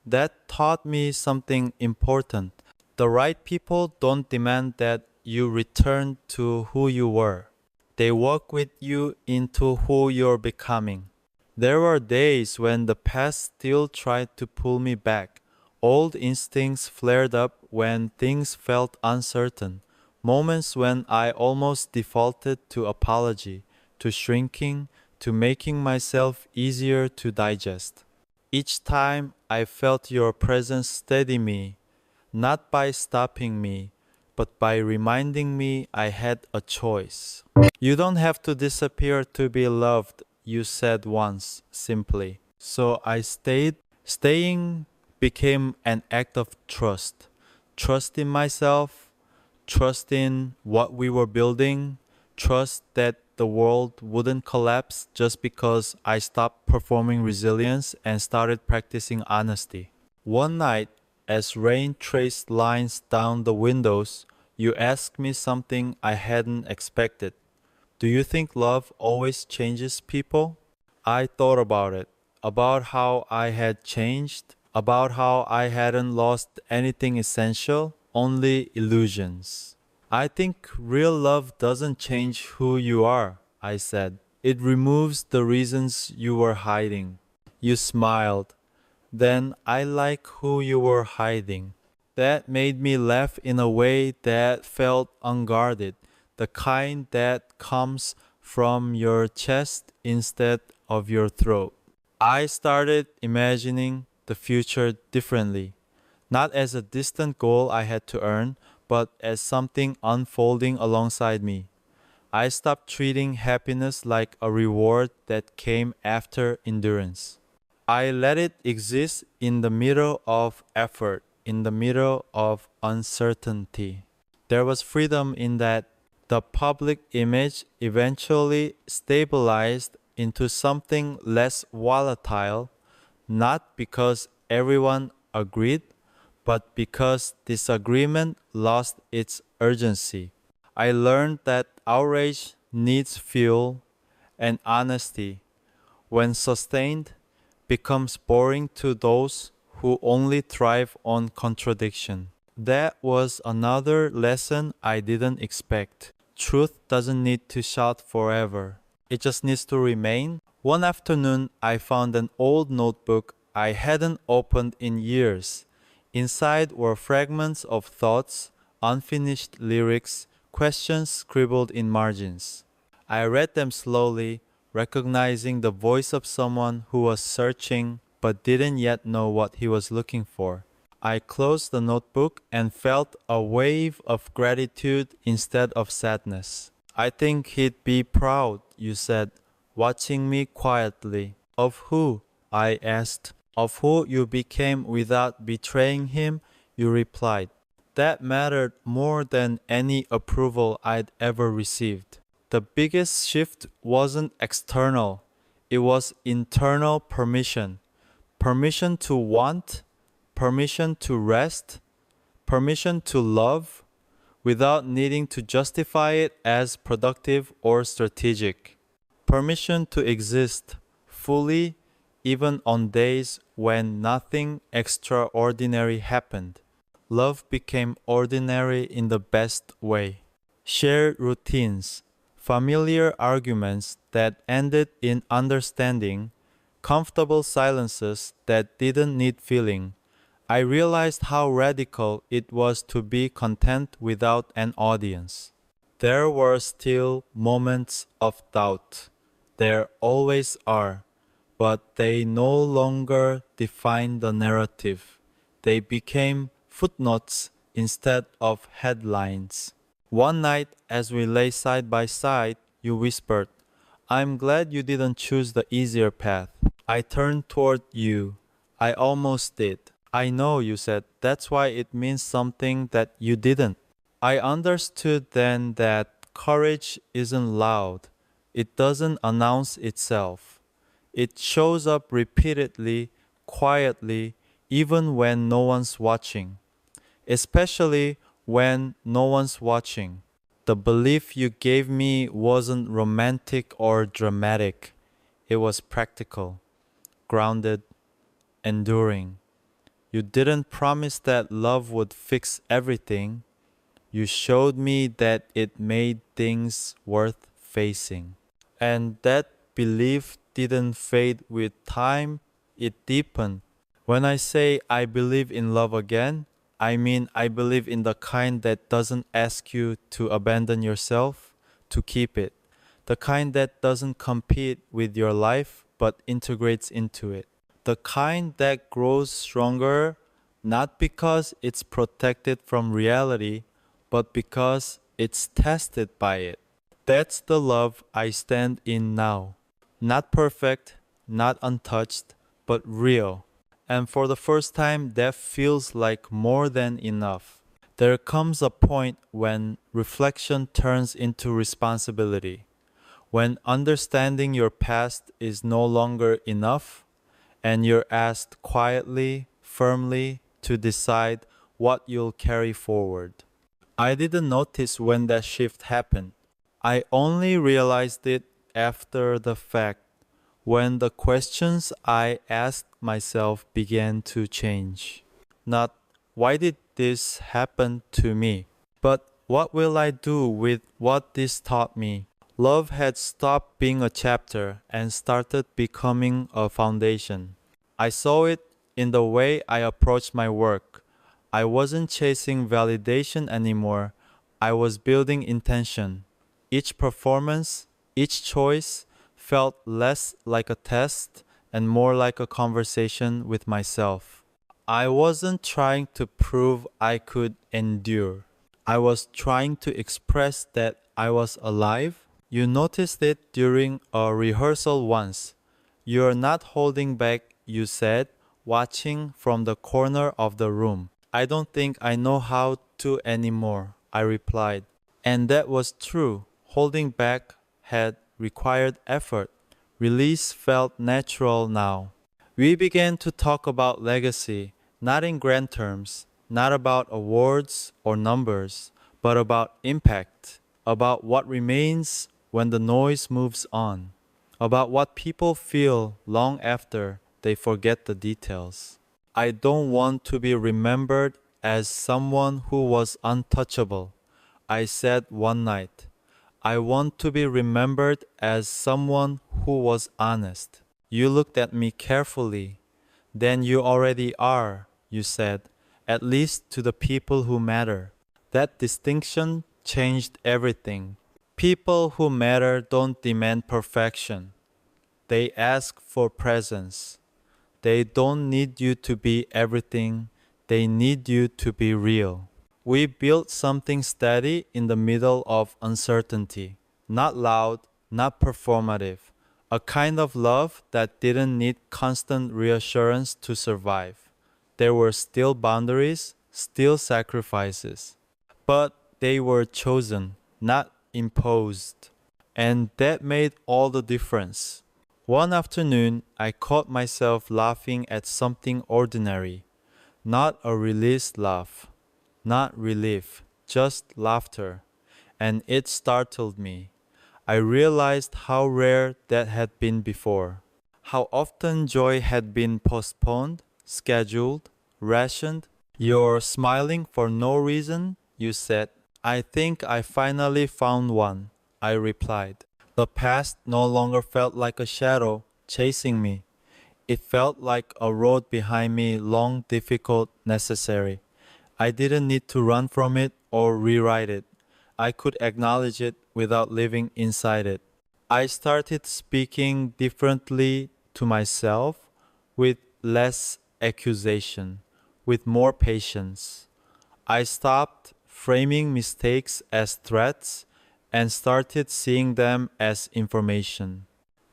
That taught me something important. The right people don't demand that you return to who you were. They walk with you into who you're becoming. There were days when the past still tried to pull me back. Old instincts flared up when things felt uncertain. Moments when I almost defaulted to apology, to shrinking, to making myself easier to digest. Each time I felt your presence steady me, not by stopping me, but by reminding me I had a choice. You don't have to disappear to be loved, you said once, simply. So I stayed. Staying became an act of trust. Trust in myself, trust in what we were building, trust that the world wouldn't collapse just because I stopped performing resilience and started practicing honesty. One night, as rain traced lines down the windows, you asked me something I hadn't expected. Do you think love always changes people? I thought about how I had changed, about how I hadn't lost anything essential, only illusions. I think real love doesn't change who you are, I said. It removes the reasons you were hiding. You smiled. Then I like who you were hiding. That made me laugh in a way that felt unguarded, the kind that comes from your chest instead of your throat. I started imagining the future differently, not as a distant goal I had to earn, but as something unfolding alongside me. I stopped treating happiness like a reward that came after endurance. I let it exist in the middle of effort, in the middle of uncertainty. There was freedom in that. The public image eventually stabilized into something less volatile, not because everyone agreed, but because disagreement lost its urgency. I learned that outrage needs fuel and honesty, when sustained, becomes boring to those who only thrive on contradiction. That was another lesson I didn't expect. Truth doesn't need to shout forever. It just needs to remain. One afternoon, I found an old notebook I hadn't opened in years. Inside were fragments of thoughts, unfinished lyrics, questions scribbled in margins. I read them slowly, recognizing the voice of someone who was searching but didn't yet know what he was looking for. I closed the notebook and felt a wave of gratitude instead of sadness. I think he'd be proud, you said, watching me quietly. Of who? I asked. Of who you became without betraying him, you replied. That mattered more than any approval I'd ever received. The biggest shift wasn't external, it was internal permission. Permission to want, permission to rest, permission to love without needing to justify it as productive or strategic. Permission to exist fully even on days when nothing extraordinary happened. Love became ordinary in the best way. Shared routines, familiar arguments that ended in understanding, comfortable silences that didn't need filling. I realized how radical it was to be content without an audience. There were still moments of doubt. There always are, but they no longer defined the narrative. They became footnotes instead of headlines. One night, as we lay side by side, you whispered, "I'm glad you didn't choose the easier path." I turned toward you. I almost did. "I know," you said. "That's why it means something that you didn't." I understood then that courage isn't loud. It doesn't announce itself. It shows up repeatedly, quietly, even when no one's watching. Especially when no one's watching. The belief you gave me wasn't romantic or dramatic. It was practical, grounded, enduring. You didn't promise that love would fix everything. You showed me that it made things worth facing. And that belief didn't fade with time, it deepened. When I say I believe in love again, I mean I believe in the kind that doesn't ask you to abandon yourself, to keep it. The kind that doesn't compete with your life but integrates into it. The kind that grows stronger not because it's protected from reality, but because it's tested by it. That's the love I stand in now. Not perfect, not untouched, but real. And for the first time, that feels like more than enough. There comes a point when reflection turns into responsibility, when understanding your past is no longer enough, and you're asked quietly, firmly, to decide what you'll carry forward. I didn't notice when that shift happened. I only realized it after the fact, when the questions I asked myself began to change. Not, why did this happen to me? But what will I do with what this taught me? Love had stopped being a chapter and started becoming a foundation. I saw it in the way I approached my work. I wasn't chasing validation anymore. I was building intention. Each performance, each choice felt less like a test and more like a conversation with myself. I wasn't trying to prove I could endure. I was trying to express that I was alive. You noticed it during a rehearsal once. "You're not holding back," you said, watching from the corner of the room. "I don't think I know how to anymore," I replied. And that was true. Holding back had required effort. Release felt natural now. We began to talk about legacy, not in grand terms, not about awards or numbers, but about impact, about what remains when the noise moves on, about what people feel long after they forget the details. I don't want to be remembered as someone who was untouchable, I said one night. I want to be remembered as someone who was honest. You looked at me carefully. Then you already are, you said, at least to the people who matter. That distinction changed everything. People who matter don't demand perfection. They ask for presence. They don't need you to be everything. They need you to be real. We built something steady in the middle of uncertainty. Not loud, not performative. A kind of love that didn't need constant reassurance to survive. There were still boundaries, still sacrifices. But they were chosen, not imposed. And that made all the difference. One afternoon, I caught myself laughing at something ordinary. Not a released laugh, not relief, just laughter. And it startled me. I realized how rare that had been before. How often joy had been postponed, scheduled, rationed. You're smiling for no reason, you said. I think I finally found one, I replied. The past no longer felt like a shadow chasing me. It felt like a road behind me, long, difficult, necessary. I didn't need to run from it or rewrite it. I could acknowledge it without living inside it. I started speaking differently to myself, with less accusation, with more patience. I stopped framing mistakes as threats and started seeing them as information.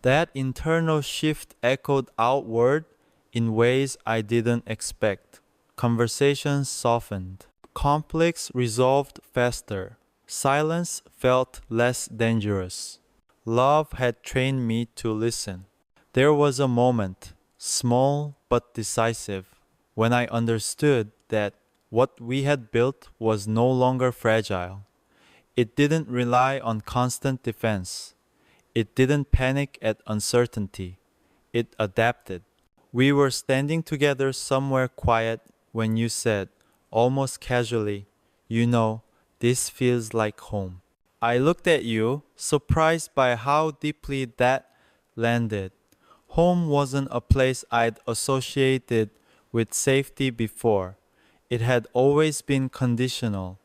That internal shift echoed outward in ways I didn't expect. Conversations softened. Conflicts resolved faster. Silence felt less dangerous. Love had trained me to listen. There was a moment, small but decisive, when I understood that what we had built was no longer fragile. It didn't rely on constant defense. It didn't panic at uncertainty. It adapted. We were standing together somewhere quiet when you said, almost casually, you know, this feels like home. I looked at you, surprised by how deeply that landed. Home wasn't a place I'd associated with safety before. It had always been conditional,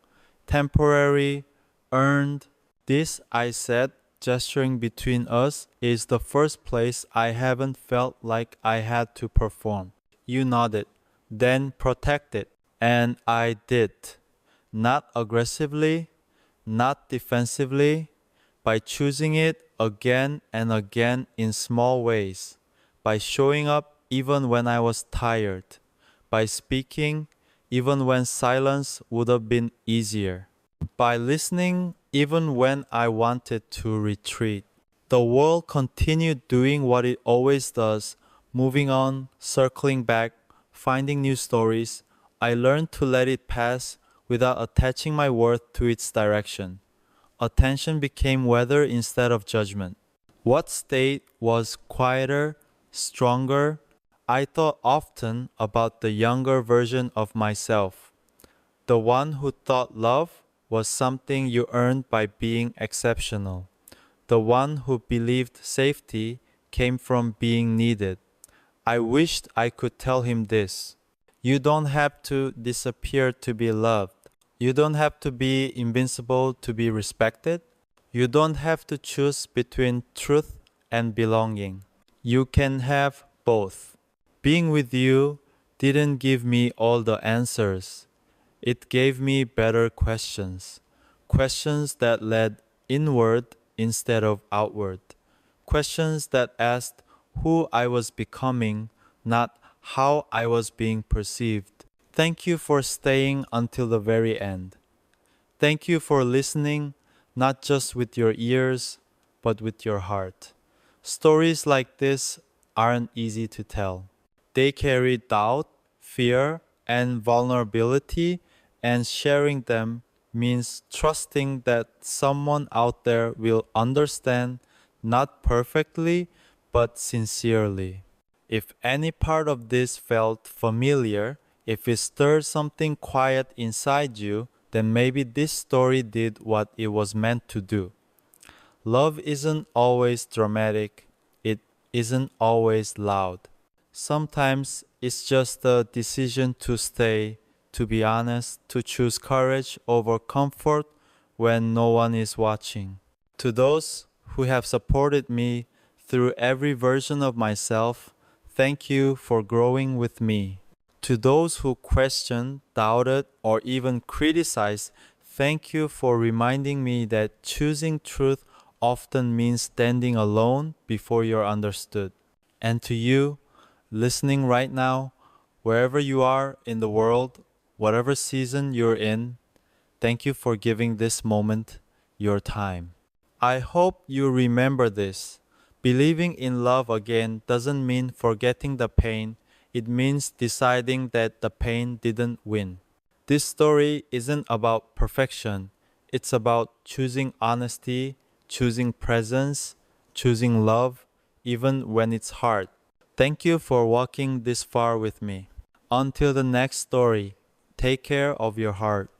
temporary, earned. This, I said, gesturing between us, is the first place I haven't felt like I had to perform. You nodded. Then protect it. And I did. Not aggressively, not defensively, by choosing it again and again in small ways, by showing up even when I was tired, by speaking even when silence would have been easier, by listening even when I wanted to retreat. The world continued doing what it always does, moving on, circling back, finding new stories. I learned to let it pass without attaching my worth to its direction. Attention became weather instead of judgment. What stayed was quieter, stronger. I thought often about the younger version of myself, the one who thought love was something you earned by being exceptional, the one who believed safety came from being needed. I wished I could tell him this. You don't have to disappear to be loved. You don't have to be invincible to be respected. You don't have to choose between truth and belonging. You can have both. Being with you didn't give me all the answers. It gave me better questions. Questions that led inward instead of outward. Questions that asked who I was becoming, not how I was being perceived. Thank you for staying until the very end. Thank you for listening, not just with your ears, but with your heart. Stories like this aren't easy to tell. They carry doubt, fear, and vulnerability, and sharing them means trusting that someone out there will understand, not perfectly, but sincerely. If any part of this felt familiar, if it stirred something quiet inside you, then maybe this story did what it was meant to do. Love isn't always dramatic, it isn't always loud. Sometimes it's just a decision to stay, to be honest, to choose courage over comfort when no one is watching. To those who have supported me through every version of myself, thank you for growing with me. To those who questioned, doubted, or even criticized, thank you for reminding me that choosing truth often means standing alone before you're understood. And to you, listening right now, wherever you are in the world, whatever season you're in, thank you for giving this moment your time. I hope you remember this. Believing in love again doesn't mean forgetting the pain, it means deciding that the pain didn't win. This story isn't about perfection, it's about choosing honesty, choosing presence, choosing love, even when it's hard. Thank you for walking this far with me. Until the next story, take care of your heart.